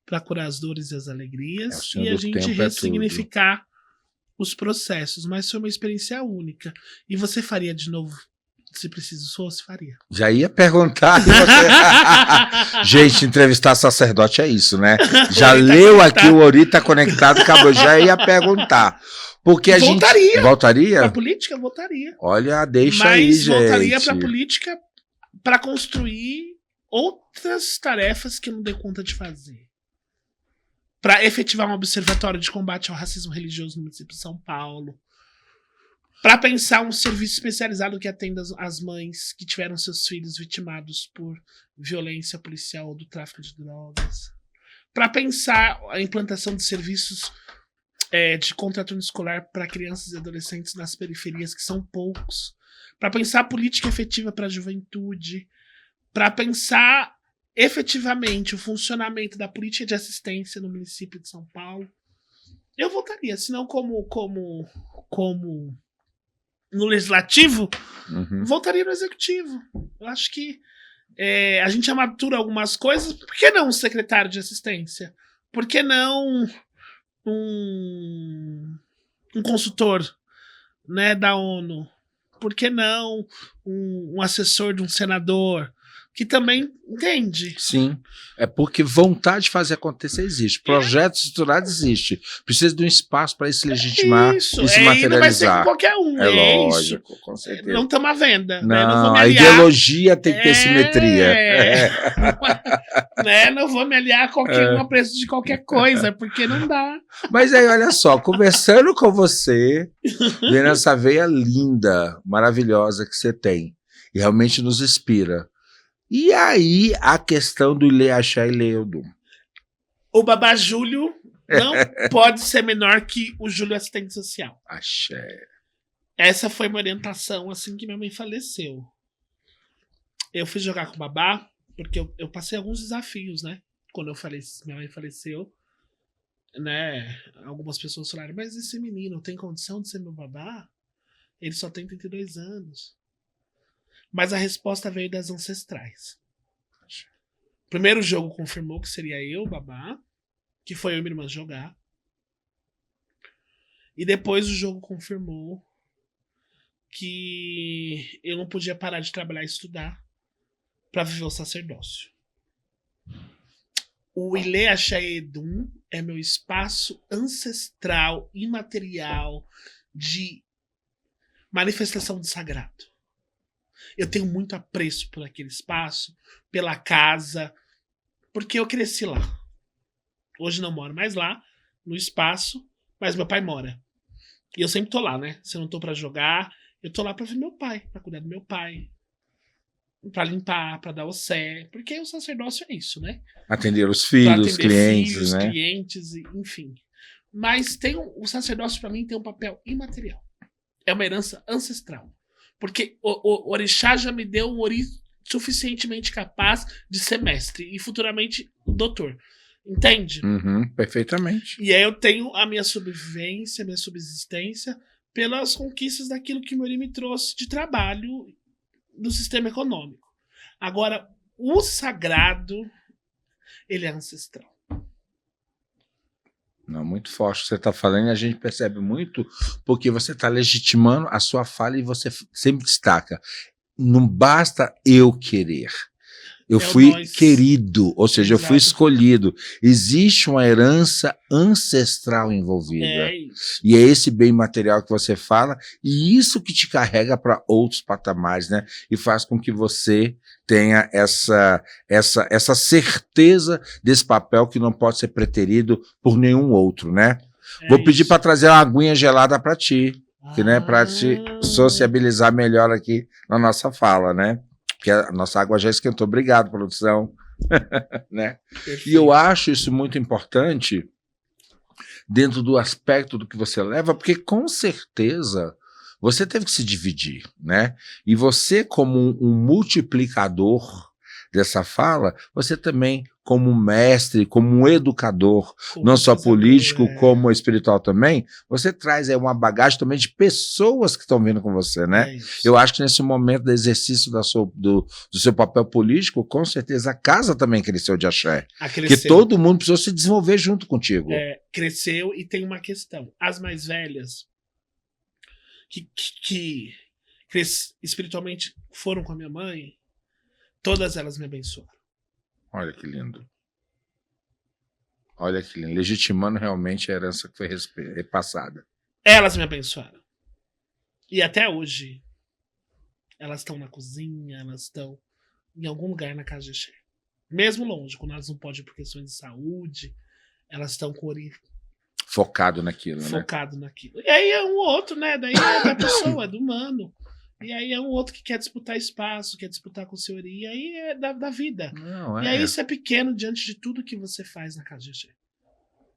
para curar as dores e as alegrias e a gente ressignificar os processos. Mas foi uma experiência única. E você faria de novo, se preciso fosse, faria. Já ia perguntar. Gente, entrevistar sacerdote é isso, né? Já leu aqui o Ori tá conectado, acabou. Já ia perguntar. Porque a voltaria. Gente... Voltaria? Pra política, voltaria. Olha, deixa mas aí, gente. Mas voltaria pra política para construir outras tarefas que eu não dei conta de fazer. Para efetivar um observatório de combate ao racismo religioso no município de São Paulo. Para pensar um serviço especializado que atenda as mães que tiveram seus filhos vitimados por violência policial ou do tráfico de drogas. Para pensar a implantação de serviços de contraturno escolar para crianças e adolescentes nas periferias, que são poucos. Para pensar política efetiva para a juventude. Para pensar efetivamente o funcionamento da política de assistência no município de São Paulo. Eu votaria, se não como no legislativo, votaria no executivo. Eu acho que a gente amatura algumas coisas. Por que não um secretário de assistência? Por que não um consultor, né, da ONU? Por que não um assessor de um senador? Que também entende. Sim, é porque vontade de fazer acontecer existe. Projetos estruturados existe. Precisa de um espaço para isso legitimar e se materializar. Não vai ser com qualquer um. Lógico, com certeza. Não estamos à venda. Não, né? Não vou me a ideologia tem que ter simetria. Não vou me aliar a qualquer um a preço de qualquer coisa, porque não dá. Mas aí, olha só, conversando com você, vendo essa veia linda, maravilhosa que você tem, e realmente nos inspira. E aí, a questão do Ilê Axé e Leodum. O Babá Júlio não pode ser menor que o Júlio assistente social. Axé. Essa foi uma orientação assim que minha mãe faleceu. Eu fui jogar com o Babá, porque eu passei alguns desafios, né? Quando minha mãe faleceu, né? Algumas pessoas falaram, mas esse menino tem condição de ser meu babá? Ele só tem 32 anos. Mas a resposta veio das ancestrais. Primeiro jogo confirmou que seria eu, babá, que foi eu e minha irmã jogar. E depois o jogo confirmou que eu não podia parar de trabalhar e estudar para viver o sacerdócio. O Ilê Axé Edum é meu espaço ancestral, imaterial, de manifestação do sagrado. Eu tenho muito apreço por aquele espaço, pela casa, porque eu cresci lá. Hoje não moro mais lá, no espaço, mas meu pai mora. E eu sempre tô lá, né? Se eu não tô pra jogar, eu tô lá pra ver meu pai, pra cuidar do meu pai, pra limpar, pra dar o sé, porque o sacerdócio é isso, né? Atender os filhos, clientes, né? Clientes, enfim. Mas o sacerdócio pra mim tem um papel imaterial. É uma herança ancestral. Porque o orixá já me deu um ori suficientemente capaz de ser mestre e futuramente doutor. Entende? Perfeitamente. E aí eu tenho a minha sobrevivência, a minha subsistência pelas conquistas daquilo que o meu ori me trouxe de trabalho do sistema econômico. Agora, o sagrado, ele é ancestral. Não, muito forte o que você está falando, e a gente percebe muito porque você está legitimando a sua fala e você sempre destaca. Não basta eu querer. Eu É o fui nós. querido, ou seja, eu fui Exato. escolhido. Existe uma herança ancestral envolvida. É isso. E é esse bem material que você fala, e isso que te carrega para outros patamares, né? E faz com que você tenha essa certeza desse papel que não pode ser preterido por nenhum outro, né? Vou pedir para trazer uma aguinha gelada para ti, que, né, para te sociabilizar melhor aqui na nossa fala, né? Porque a nossa água já esquentou. Obrigado, produção. Né? E eu acho isso muito importante dentro do aspecto do que você leva, porque com certeza você teve que se dividir, né? E você, como um multiplicador dessa fala, você também, como mestre, como um educador, não só político, como espiritual também, você traz aí uma bagagem também de pessoas que estão vindo com você, né? Eu acho que nesse momento do exercício do seu papel político, com certeza a casa também cresceu de axé. Porque todo mundo precisou se desenvolver junto contigo. Cresceu, e tem uma questão. As mais velhas que espiritualmente foram com a minha mãe, todas elas me abençoaram. Olha que lindo. Olha que lindo. Legitimando realmente a herança que foi repassada. Elas me abençoaram. E até hoje, elas estão na cozinha, elas estão em algum lugar na casa de axé. Mesmo longe, quando elas não podem ir por questões de saúde, elas estão com o focado naquilo, focado naquilo. E aí é um outro, né? Daí é da pessoa, é do humano. E aí é um outro que quer disputar espaço, quer disputar com o senhor. E aí é da vida. Não, e aí isso é pequeno diante de tudo que você faz na casa de axé.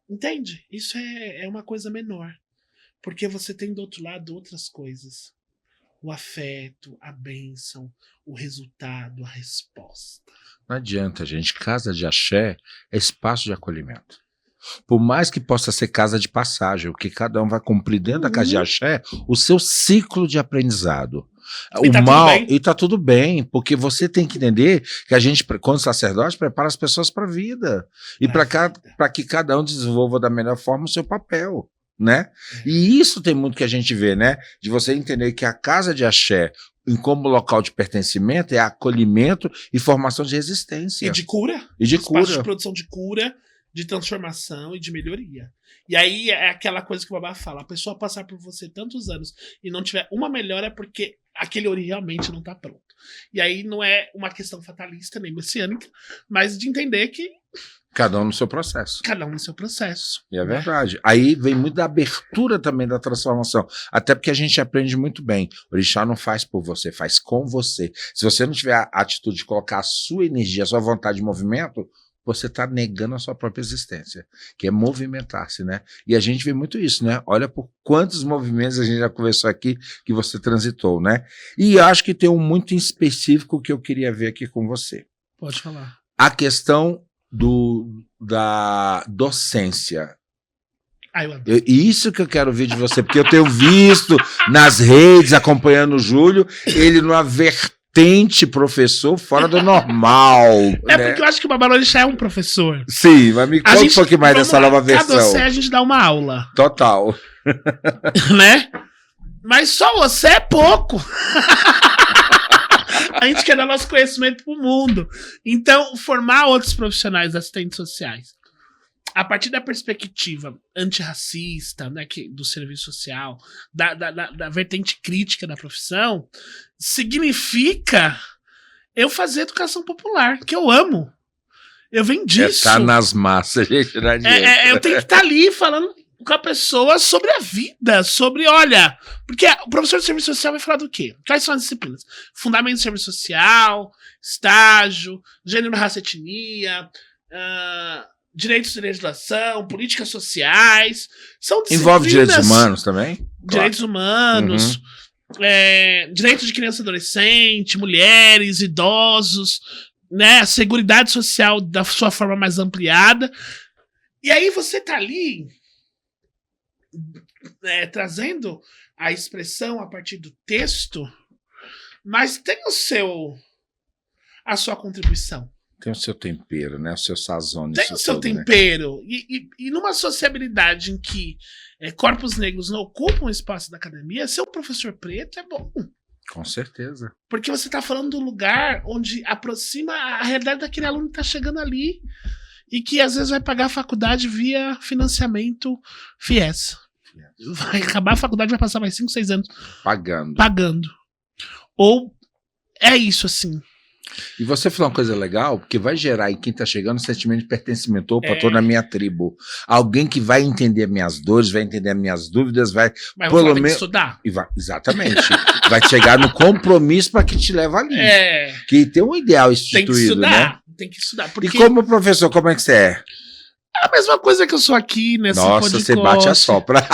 Entende? Isso é uma coisa menor. Porque você tem do outro lado outras coisas. O afeto, a bênção, o resultado, a resposta. Não adianta, gente. Casa de axé é espaço de acolhimento. Por mais que possa ser casa de passagem, o que cada um vai cumprir dentro da casa de axé, o seu ciclo de aprendizado. E tá tudo bem, porque você tem que entender que a gente, quando sacerdote, prepara as pessoas para a vida. E para que cada um desenvolva da melhor forma o seu papel, né? E isso tem muito que a gente vê, né? De você entender que a casa de axé, como local de pertencimento, é acolhimento e formação de resistência. E de cura. Espaço de produção de cura, de transformação e de melhoria. E aí é aquela coisa que o Babá fala, a pessoa passar por você tantos anos e não tiver uma melhora é porque aquele ori realmente não está pronto. E aí não é uma questão fatalista nem messiânica, mas de entender que cada um no seu processo. Cada um no seu processo. E é verdade. Aí vem muito da abertura também da transformação. Até porque a gente aprende muito bem. O orixá não faz por você, faz com você. Se você não tiver a atitude de colocar a sua energia, a sua vontade de movimento, você está negando a sua própria existência, que é movimentar-se, né? E a gente vê muito isso, né? Olha por quantos movimentos a gente já conversou aqui que você transitou, né? E acho que tem um muito específico que eu queria ver aqui com você. Pode falar. A questão da docência. Eu adoro. Isso que eu quero ver de você, porque eu tenho visto nas redes, acompanhando o Júlio, ele numa vertente professor fora do normal. Né? Porque eu acho que o Babalorixá é um professor. Sim, mas me conta um pouquinho mais dessa nova versão. Cada você a gente dá uma aula. Total. Né? Mas só você é pouco. A gente quer dar nosso conhecimento pro mundo. Então, formar outros profissionais assistentes sociais a partir da perspectiva antirracista, né, do serviço social, da vertente crítica da profissão, significa eu fazer educação popular, que eu amo. Eu venho disso. Tá nas massas, gente. Não adianta. Eu tenho que estar ali falando com a pessoa sobre a vida, sobre, olha, porque o professor de serviço social vai falar do quê? Quais são as disciplinas? Fundamento de serviço social, estágio, gênero, raça, etnia, direitos de legislação, políticas sociais, são disciplinas... Envolve direitos humanos também? Direitos humanos, direitos de criança e adolescente, mulheres, idosos, né, a seguridade social da sua forma mais ampliada. E aí você tá ali trazendo a expressão a partir do texto, mas tem a sua contribuição. Tem o seu tempero, né? O seu sazon. Tem o seu tempero. Né? E numa sociabilidade em que corpos negros não ocupam o espaço da academia, ser um professor preto é bom. Com certeza. Porque você tá falando do lugar onde aproxima a realidade daquele aluno que tá chegando ali e que às vezes vai pagar a faculdade via financiamento FIES. Vai acabar a faculdade, vai passar mais 5, 6 anos pagando. Ou é isso, assim. E você falou uma coisa legal, porque vai gerar em quem tá chegando um sentimento de pertencimento. Opa, tô na minha tribo. Alguém que vai entender minhas dores, vai entender minhas dúvidas, vai... Mas pelo menos estudar. E vai, exatamente. Vai chegar no compromisso para que te leva ali. Que tem um ideal instituído, tem que estudar, né? Tem que estudar. Porque... E como professor, como é que você é? É a mesma coisa que eu sou aqui nesse podcast. Nossa, você bate a sopra.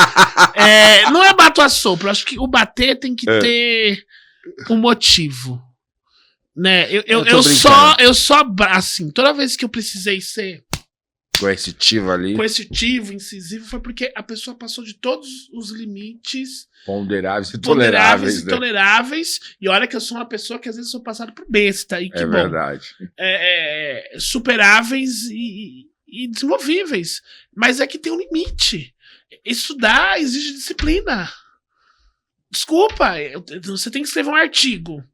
Não é bato a sopra. Acho que o bater tem que ter um motivo. Né? Eu só, assim, toda vez que eu precisei ser coercitivo ali, coercitivo, incisivo, foi porque a pessoa passou de todos os limites ponderáveis e toleráveis. E olha que eu sou uma pessoa que às vezes sou passado por besta. E que bom. Verdade. Superáveis e desenvolvíveis. Mas é que tem um limite. Estudar exige disciplina. Desculpa, você tem que escrever um artigo,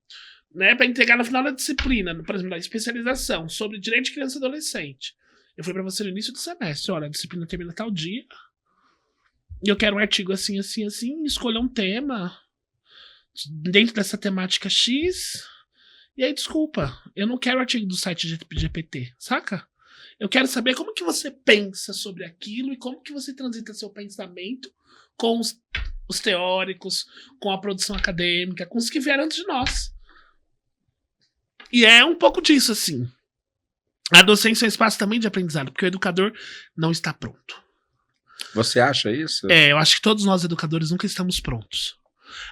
né, para entregar no final da disciplina, por exemplo, da especialização sobre direito de criança e adolescente. Eu falei para você no início do semestre, olha, a disciplina termina tal dia, e eu quero um artigo assim, assim, assim, escolha um tema dentro dessa temática X, e aí, desculpa, eu não quero artigo do site GPT, saca? Eu quero saber como que você pensa sobre aquilo e como que você transita seu pensamento com os teóricos, com a produção acadêmica, com os que vieram antes de nós. E é um pouco disso, assim. A docência é um espaço também de aprendizado, porque o educador não está pronto. Você acha isso? Eu acho que todos nós educadores nunca estamos prontos.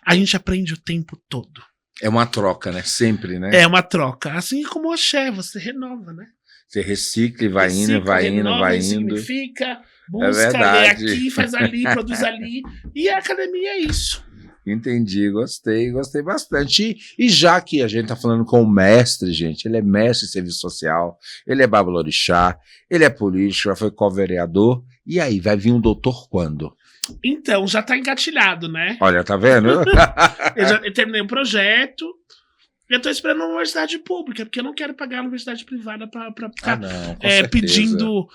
A gente aprende o tempo todo. É uma troca, né? Sempre, né? É uma troca. Assim como o axé, você renova, né? Você recicla e vai indo, vai indo, vai indo. Significa, busca, lê aqui, faz ali, produz ali. E a academia é isso. Entendi, gostei bastante. E já que a gente tá falando com o mestre, gente, ele é mestre em serviço social, ele é babalorixá, ele é político, já foi co-vereador. E aí, vai vir um doutor quando? Então, já tá engatilhado, né? Olha, tá vendo? eu terminei um projeto. Eu tô esperando uma universidade pública, porque eu não quero pagar a universidade privada pra ficar pedindo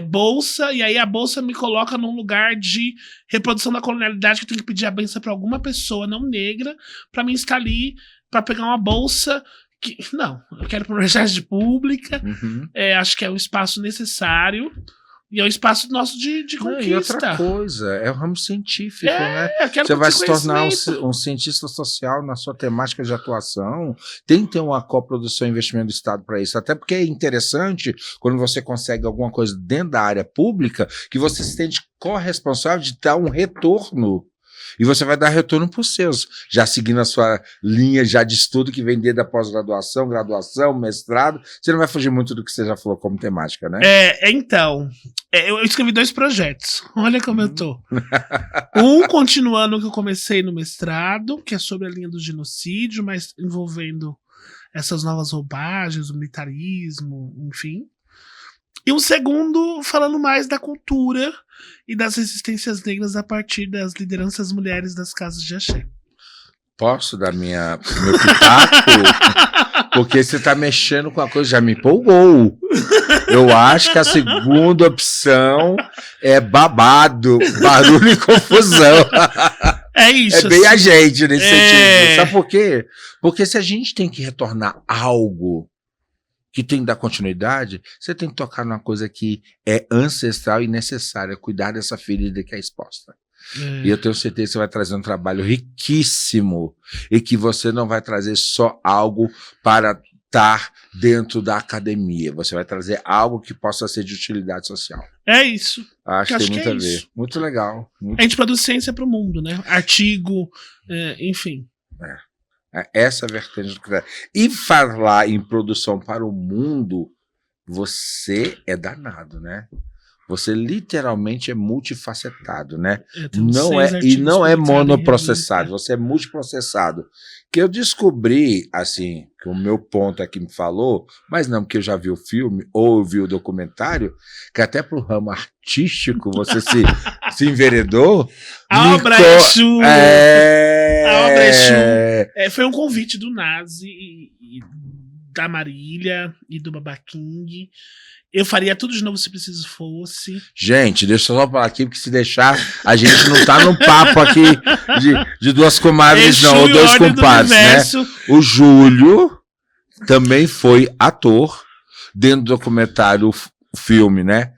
bolsa, e aí a bolsa me coloca num lugar de reprodução da colonialidade, que eu tenho que pedir a benção pra alguma pessoa não negra pra mim estar ali pra pegar uma bolsa. Não, eu quero pra uma universidade pública, acho que é o espaço necessário. E é um espaço nosso de conquista. E outra coisa, é o ramo científico, né? Você vai se tornar um cientista social na sua temática de atuação. Tem que ter uma coprodução e investimento do Estado para isso. Até porque é interessante, quando você consegue alguma coisa dentro da área pública, que você se sente corresponsável de dar um retorno. E você vai dar retorno para os seus, já seguindo a sua linha já de estudo que vem desde a pós-graduação, graduação, mestrado. Você não vai fugir muito do que você já falou como temática, né? Então, eu escrevi 2 projetos. Olha como eu tô. Um continuando o que eu comecei no mestrado, que é sobre a linha do genocídio, mas envolvendo essas novas roubagens, o militarismo, enfim. E um segundo falando mais da cultura e das resistências negras a partir das lideranças mulheres das casas de axé. Posso dar meu pitaco? Porque você tá mexendo com a coisa, já me empolgou. Eu acho que a segunda opção é babado, barulho e confusão. É isso. É bem a gente nesse sentido. Sabe por quê? Porque se a gente tem que retornar algo que tem que dar continuidade, você tem que tocar numa coisa que é ancestral e necessária, cuidar dessa ferida que é exposta. E eu tenho certeza que você vai trazer um trabalho riquíssimo e que você não vai trazer só algo para estar dentro da academia. Você vai trazer algo que possa ser de utilidade social. É isso. Acho que tem muito a ver. Isso. Muito legal. A gente produz ciência para o mundo, né? Artigo, enfim. Essa vertente do que... E falar em produção para o mundo, você é danado, né? você literalmente é multifacetado, né? Eu tenho Não 6 é, e artigos não é publicados em monoprocessado, revista. você é multiprocessado. Que eu descobri, assim, que o meu ponto aqui me falou, mas não porque eu já vi o filme ou eu vi o documentário, que até pro ramo artístico você se enveredou. A obra Nico- Exu! A obra Exu foi um convite do Nazi e da Marília e do Baba King. Eu faria tudo de novo se preciso fosse. Gente, deixa eu só falar aqui, porque se deixar, a gente não tá num papo aqui de duas comadres, Exu não, ou e dois Ordem do compadres, né? Universo. O Júlio também foi ator dentro do documentário, o filme, né?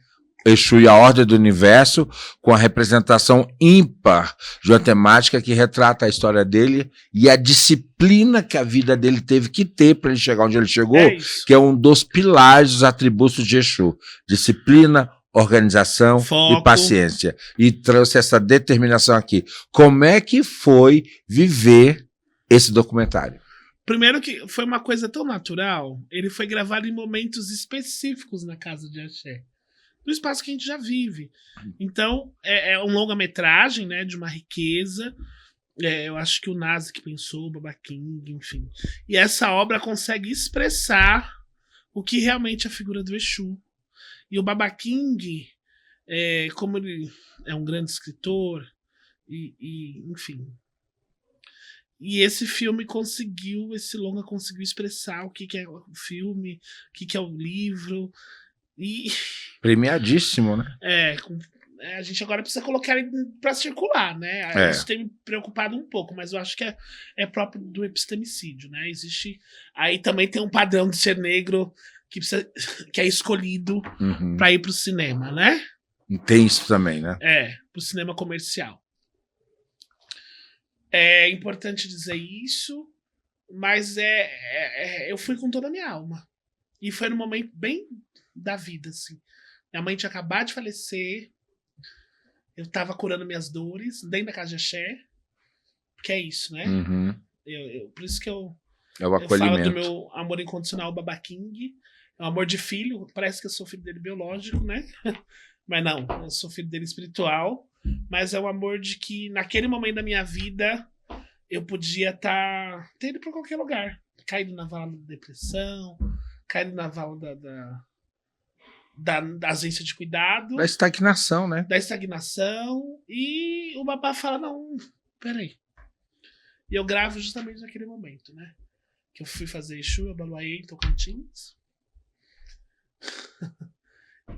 Exu e a Ordem do Universo, com a representação ímpar de uma temática que retrata a história dele e a disciplina que a vida dele teve que ter para ele chegar onde ele chegou, É isso. que é um dos pilares dos atributos de Exu. Disciplina, organização Foco. e paciência. E trouxe essa determinação aqui. Como é que foi viver esse documentário? Primeiro que foi uma coisa tão natural, ele foi gravado em momentos específicos na casa de Axé. No espaço que a gente já vive. Então, é um longa-metragem, né, de uma riqueza. Eu acho que o Nazi que pensou, o Baba King, enfim. E essa obra consegue expressar o que realmente é a figura do Exu. E o Baba King, como ele é um grande escritor, enfim. E esse filme esse longa conseguiu expressar o que é o filme, o que é o livro. E Premiadíssimo, né? a gente agora precisa colocar ele pra circular, né? Isso tem me preocupado um pouco, mas eu acho que é próprio do epistemicídio, né? Existe. Aí também tem um padrão de ser negro que é escolhido pra ir pro cinema, né? Tem isso também, né? Pro cinema comercial. É importante dizer isso, mas eu fui com toda a minha alma. E foi num momento bem da vida, assim. Minha mãe tinha acabado de falecer. Eu tava curando minhas dores dentro da casa de Axé. Que é isso, né? Por isso que eu falo do meu amor incondicional, o Baba King. É um amor de filho. Parece que eu sou filho dele biológico, né? Mas não, eu sou filho dele espiritual. Mas é um amor de que naquele momento da minha vida eu podia ter ido pra qualquer lugar. Caído na vala da depressão, caído na vala da ausência de cuidado. Da estagnação, né? Da estagnação. E o babá fala, não, peraí. E eu gravo justamente naquele momento, né? Que eu fui fazer Exu, Abaluayê, em Tocantins.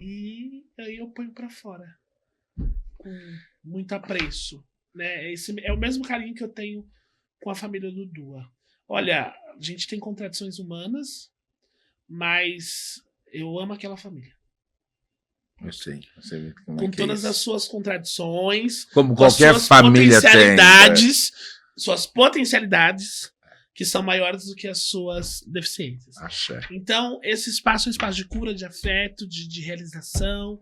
E aí eu ponho pra fora. Com muito apreço. Né? Esse é o mesmo carinho que eu tenho com a família do Dua. Olha, a gente tem contradições humanas, mas eu amo aquela família. Eu sei como com todas as suas contradições, como com qualquer as suas família potencialidades, suas potencialidades que são maiores do que as suas deficiências. Axé. Então, esse espaço é um espaço de cura, de afeto, de realização,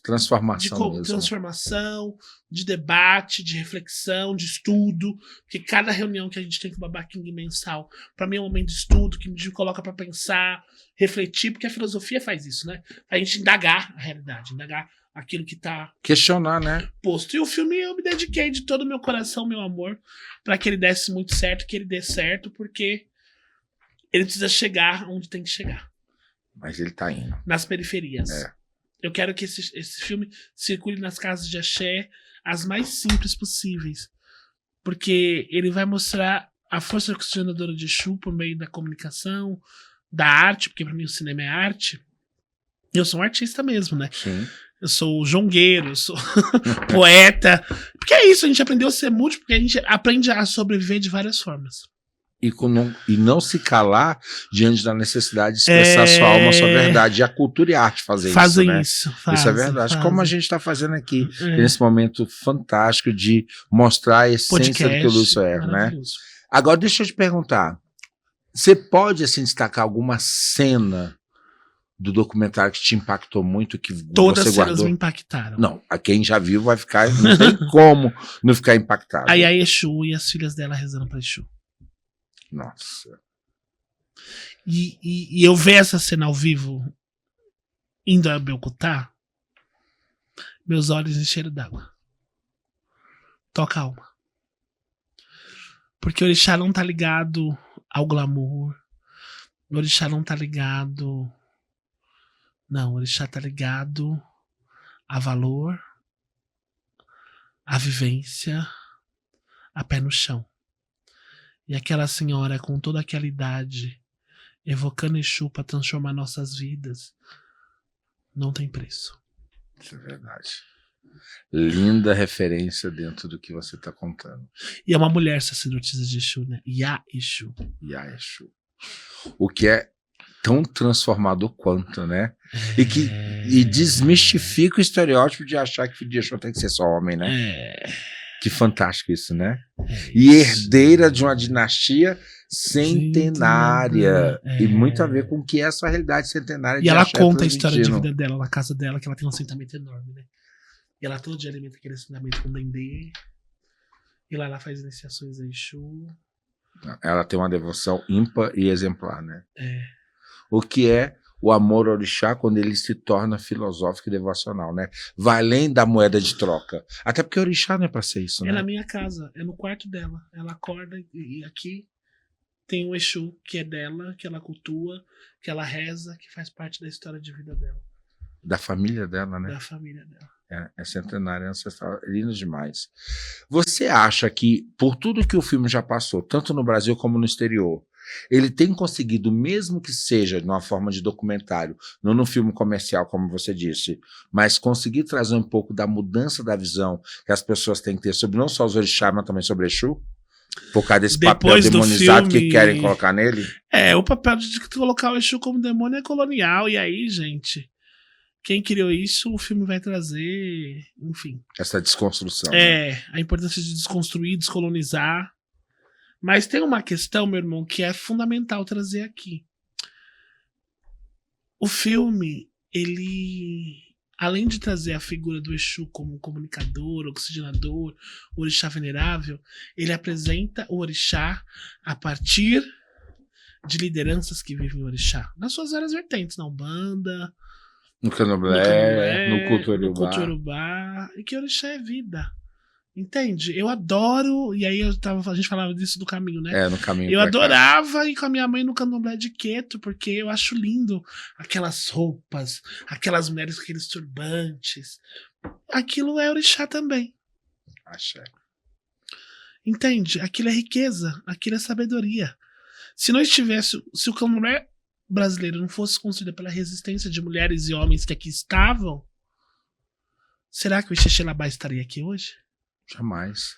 transformação, de debate, de reflexão, de estudo, porque cada reunião que a gente tem com o Baba King mensal, para mim é um momento de estudo que me coloca para pensar, refletir, porque a filosofia faz isso, né? A gente indagar a realidade, indagar aquilo que tá questionar, né? Posto. E o filme eu me dediquei de todo o meu coração, meu amor, para que ele desse muito certo, que ele dê certo, porque ele precisa chegar onde tem que chegar. Mas ele tá indo. Nas periferias. Eu quero que esse filme circule nas casas de axé as mais simples possíveis. Porque ele vai mostrar a força questionadora de Exu por meio da comunicação, da arte, porque para mim o cinema é arte. Eu sou um artista mesmo, né? Sim. Eu sou jongueiro, eu sou poeta. Porque é isso, a gente aprendeu a ser múltiplo, porque a gente aprende a sobreviver de várias formas. E não se calar diante da necessidade de expressar sua alma, sua verdade. E a cultura e a arte fazem isso, né? Isso é verdade. Como a gente está fazendo aqui, nesse momento fantástico de mostrar a essência podcast, do que o Lúcio é, né? Agora, deixa eu te perguntar. Você pode, assim, destacar alguma cena do documentário que te impactou muito, que todas você as cenas guardou? me impactaram. Não, a quem já viu vai ficar, não tem como não ficar impactado. Aí a Exu e as filhas dela rezando pra Exu. Nossa. E eu ver essa cena ao vivo indo a Belcutá, meus olhos encheram d'água. Toca a alma. Porque o orixá não tá ligado ao glamour. O orixá não tá ligado... Não, o orixá tá ligado a valor, a vivência, a pé no chão. E aquela senhora com toda aquela idade, evocando Exu para transformar nossas vidas, não tem preço. Isso é verdade. Linda referência dentro do que você está contando. E é uma mulher sacerdotisa de Exu, né? Ya Exu. Ya Exu. O que é tão transformador quanto, né? E desmistifica o estereótipo de achar que filho de Exu tem que ser só homem, né? Que fantástico isso, né? E herdeira de uma dinastia centenária. E muito a ver com o que é a sua realidade centenária. E ela conta a história de vida dela na casa dela, que ela tem um assentamento enorme, né? E ela todo dia alimenta aquele assentamento com dendê. E lá ela faz iniciações a Exu. Ela tem uma devoção ímpar e exemplar, né? O que é o amor ao orixá quando ele se torna filosófico e devocional, né? Vai além da moeda de troca. Até porque o orixá não é pra ser isso, né? É na minha casa, é no quarto dela. Ela acorda e aqui tem um Exu que é dela, que ela cultua, que ela reza, que faz parte da história de vida dela. Da família dela, né? Da família dela. É centenária, é ancestral, é lindo demais. Você acha que, por tudo que o filme já passou, tanto no Brasil como no exterior, ele tem conseguido, mesmo que seja de uma forma de documentário, não no filme comercial, como você disse, mas conseguir trazer um pouco da mudança da visão que as pessoas têm que ter sobre não só os orixás, mas também sobre Exu? Por causa desse papel demonizado que querem colocar nele? O papel de colocar o Exu como demônio é colonial, e aí, gente... Quem criou isso, o filme vai trazer, enfim. Essa desconstrução. Né? A importância de desconstruir, descolonizar. Mas tem uma questão, meu irmão, que é fundamental trazer aqui. O filme, ele, além de trazer a figura do Exu como comunicador, oxigenador, orixá venerável, ele apresenta o orixá a partir de lideranças que vivem o orixá. Nas suas várias vertentes, na Umbanda... No Candomblé, no culto urubá, e que orixá é vida. Entende? Eu adoro, e aí a gente falava disso do caminho, né? No caminho. Eu adorava ir com a minha mãe no Candomblé de Queto, porque eu acho lindo aquelas roupas, aquelas mulheres com aqueles turbantes. Aquilo é orixá também. Axé. Entende? Aquilo é riqueza, aquilo é sabedoria. Se o Candomblé brasileiro não fosse construída pela resistência de mulheres e homens que aqui estavam, será que o Ixexelabá estaria aqui hoje? Jamais.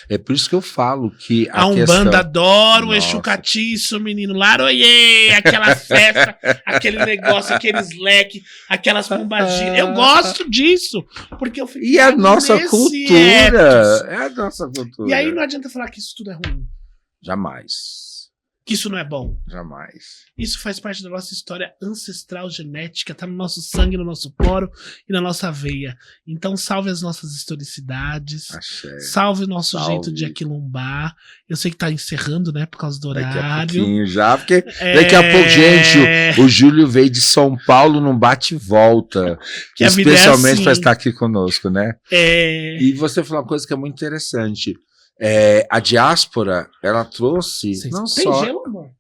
É por isso que eu falo que a Umbanda adora o Exu Catiço, menino. Laroiê, aquela festa, aquele negócio, aqueles leques, aquelas pombagiras. Eu gosto disso. Porque eu fico e a nossa cultura. É a nossa cultura. E aí não adianta falar que isso tudo é ruim. Jamais. Que isso não é bom. Jamais. Isso faz parte da nossa história ancestral genética, tá no nosso sangue, no nosso poro e na nossa veia. Então salve as nossas historicidades. Axé. Salve o nosso jeito de aquilombar. Eu sei que tá encerrando, né, por causa do horário. Daqui a pouquinho já, porque daqui a pouco, gente, o Júlio veio de São Paulo num bate e volta. Que especialmente assim, para estar aqui conosco, né? E você falou uma coisa que é muito interessante. A diáspora, ela trouxe não só gelo, amor?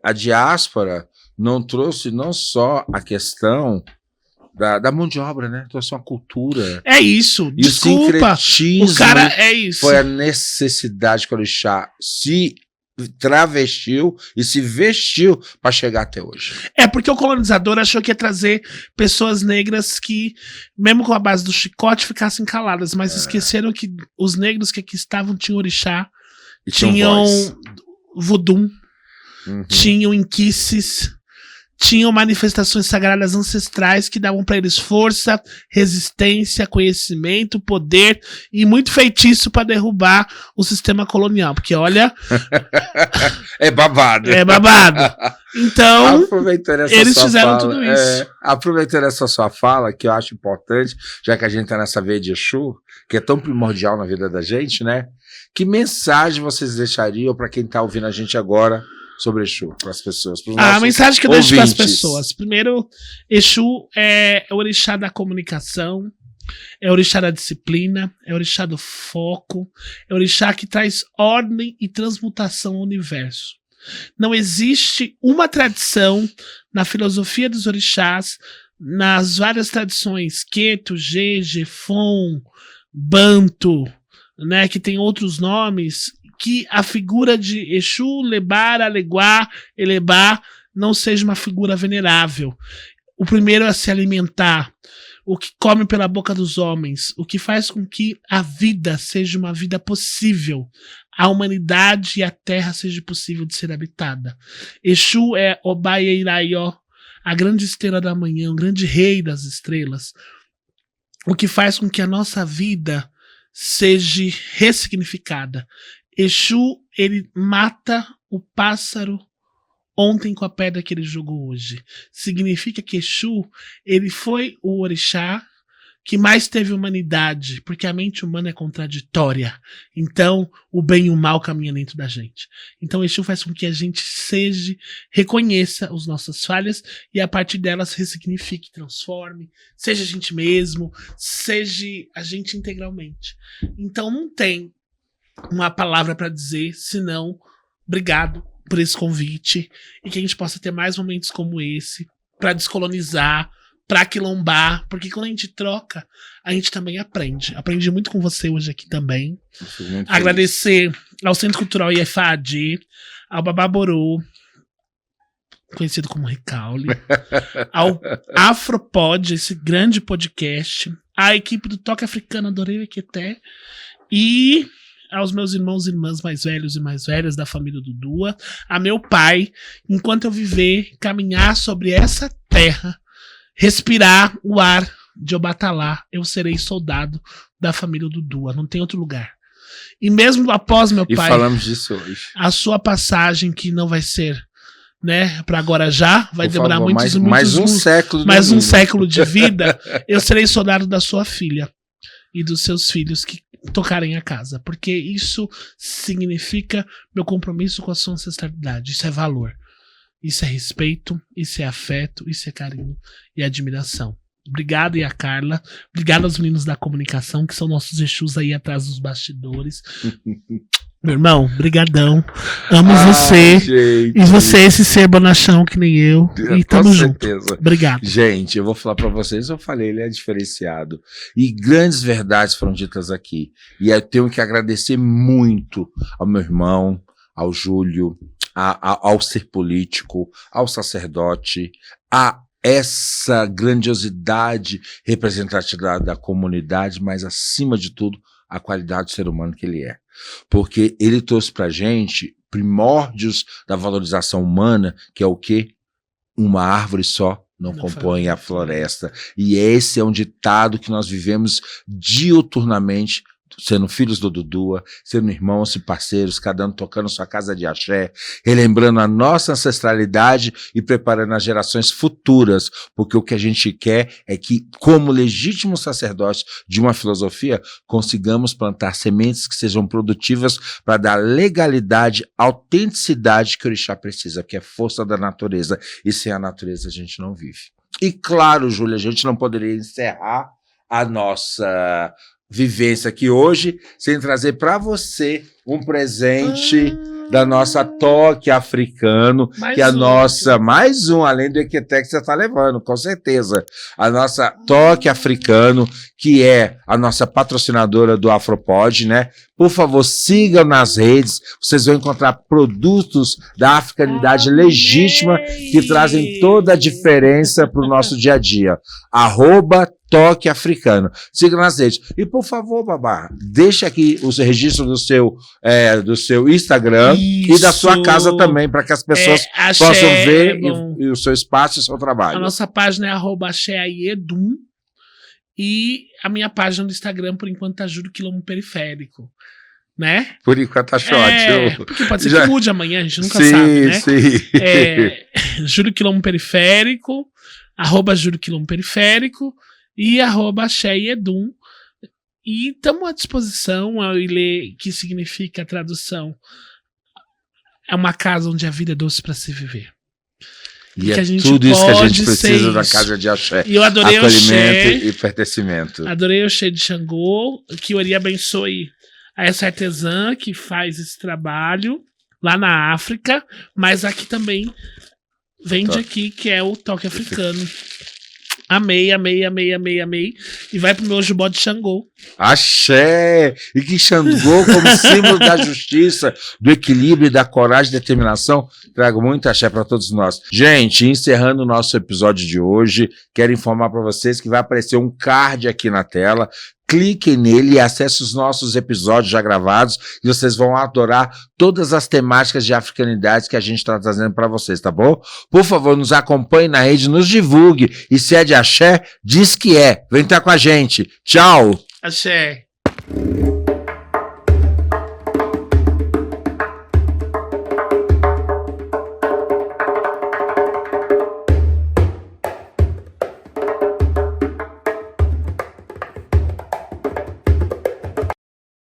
A diáspora não trouxe não só a questão da mão de obra, né? Trouxe uma cultura. É isso, e desculpa. O cara é isso. Foi a necessidade que o orixá se travestiu e se vestiu para chegar até hoje. Porque o colonizador achou que ia trazer pessoas negras que, mesmo com a base do chicote, ficassem caladas, mas esqueceram que os negros que aqui estavam tinham orixá, tinham voodoo, tinham inquices, tinham manifestações sagradas ancestrais que davam para eles força, resistência, conhecimento, poder e muito feitiço para derrubar o sistema colonial. Porque, olha... é babado. É babado. Então, eles fizeram tudo isso. Aproveitando essa sua fala, que eu acho importante, já que a gente tá nessa veia de Exu, que é tão primordial na vida da gente, né? Que mensagem vocês deixariam para quem tá ouvindo a gente agora sobre Exu, para as pessoas? A mensagem que eu deixo para as pessoas. Primeiro, Exu é o orixá da comunicação, É orixá da disciplina, é orixá do foco, é orixá que traz ordem e transmutação ao universo. Não existe uma tradição na filosofia dos orixás, nas várias tradições, Queto, Jeje, Fon, Banto, né, que tem outros nomes, que a figura de Exu, Lebar, Aleguá, Elebá não seja uma figura venerável. O primeiro é se alimentar, o que come pela boca dos homens, o que faz com que a vida seja uma vida possível, a humanidade e a terra seja possível de ser habitada. Exu é Obayeiraió, a grande estrela da manhã, o grande rei das estrelas, o que faz com que a nossa vida seja ressignificada. Exu, ele mata o pássaro ontem com a pedra que ele jogou hoje. Significa que Exu, ele foi o orixá que mais teve humanidade, porque a mente humana é contraditória. Então, o bem e o mal caminham dentro da gente. Então, Exu faz com que a gente reconheça as nossas falhas e a partir delas ressignifique, transforme, seja a gente mesmo, seja a gente integralmente. Então, não tem uma palavra para dizer, senão, obrigado por esse convite e que a gente possa ter mais momentos como esse para descolonizar, para quilombar, porque quando a gente troca, a gente também aprende. Aprendi muito com você hoje aqui também. Agradecer ao Centro Cultural IFAD, ao Bababorô, conhecido como Recaule, ao Afropod, esse grande podcast, à equipe do Toque Africano, adorei o Equeté, e aos meus irmãos e irmãs mais velhos e mais velhas da família do Dua, a meu pai, enquanto eu viver, caminhar sobre essa terra, respirar o ar de Obatalá, eu serei soldado da família do Dua, não tem outro lugar. E mesmo após meu pai, falamos disso hoje, a sua passagem, que não vai ser, né, para agora já, vai demorar mais um século de vida, eu serei soldado da sua filha e dos seus filhos que tocarem a casa, porque isso significa meu compromisso com a sua ancestralidade, isso é valor, isso é respeito, isso é afeto, isso é carinho e admiração. Obrigado, e a Carla. Obrigado aos meninos da comunicação, que são nossos Exus aí atrás dos bastidores. Meu irmão, brigadão. Amo você. Gente. E você, esse ser bonachão que nem eu. E tamo junto. Obrigado. Gente, eu vou falar pra vocês, eu falei, ele é diferenciado. E grandes verdades foram ditas aqui. E eu tenho que agradecer muito ao meu irmão, ao Júlio, ao ser político, ao sacerdote, a essa grandiosidade representativa da comunidade, mas acima de tudo, a qualidade do ser humano que ele é. Porque ele trouxe pra gente primórdios da valorização humana, que é o quê? Uma árvore só não compõe a floresta. E esse é um ditado que nós vivemos diuturnamente, sendo filhos do Dudua, sendo irmãos e parceiros, cada um tocando sua casa de axé, relembrando a nossa ancestralidade e preparando as gerações futuras, porque o que a gente quer é que, como legítimos sacerdotes de uma filosofia, consigamos plantar sementes que sejam produtivas para dar legalidade, autenticidade que o orixá precisa, que é força da natureza, e sem a natureza a gente não vive. E claro, Júlia, a gente não poderia encerrar a nossa vivência aqui hoje sem trazer para você um presente da nossa Toque Africano, que é a nossa, mais um, além do Equeté que você está levando, com certeza, a nossa Toque Africano, que é a nossa patrocinadora do Afropod, né? Por favor, sigam nas redes, vocês vão encontrar produtos da africanidade legítima que trazem toda a diferença para o nosso dia a dia. @Toque Africano. Siga nas redes. E, por favor, Babá, deixa aqui o registro do seu Instagram. Isso. E da sua casa também, para que as pessoas possam ver e o seu espaço e o seu trabalho. A nossa página é @axéaiedum. E a minha página no Instagram, por enquanto, tá Juro Quilombo Periférico. Né? Por enquanto tá ótimo. Porque pode ser que mude amanhã, a gente nunca sabe, né? Sim. Juro Quilombo Periférico, @Juro Quilombo Periférico e @axéaiedum. E estamos à disposição, ao Ilê, que significa a tradução. É uma casa onde a vida é doce para se viver. E que é a gente tudo isso que a gente pode precisa ser da isso. casa de axé. E eu adorei o Acolhimento axé. e pertencimento. Adorei o Axé de Xangô, que Ori abençoe a essa artesã que faz esse trabalho lá na África, mas aqui também vende Toque. aqui, que é o toque africano. Amei, amei, amei, amei, amei. E vai pro meu jubó de Xangô. Axé! E que Xangô, como símbolo da justiça, do equilíbrio, da coragem e determinação, trago muito axé para todos nós. Gente, encerrando o nosso episódio de hoje, quero informar para vocês que vai aparecer um card aqui na tela. Cliquem nele e acessem os nossos episódios já gravados e vocês vão adorar todas as temáticas de africanidades que a gente está trazendo para vocês, tá bom? Por favor, nos acompanhe na rede, nos divulgue e se é de axé, diz que é. Vem estar com a gente. Tchau! Axé.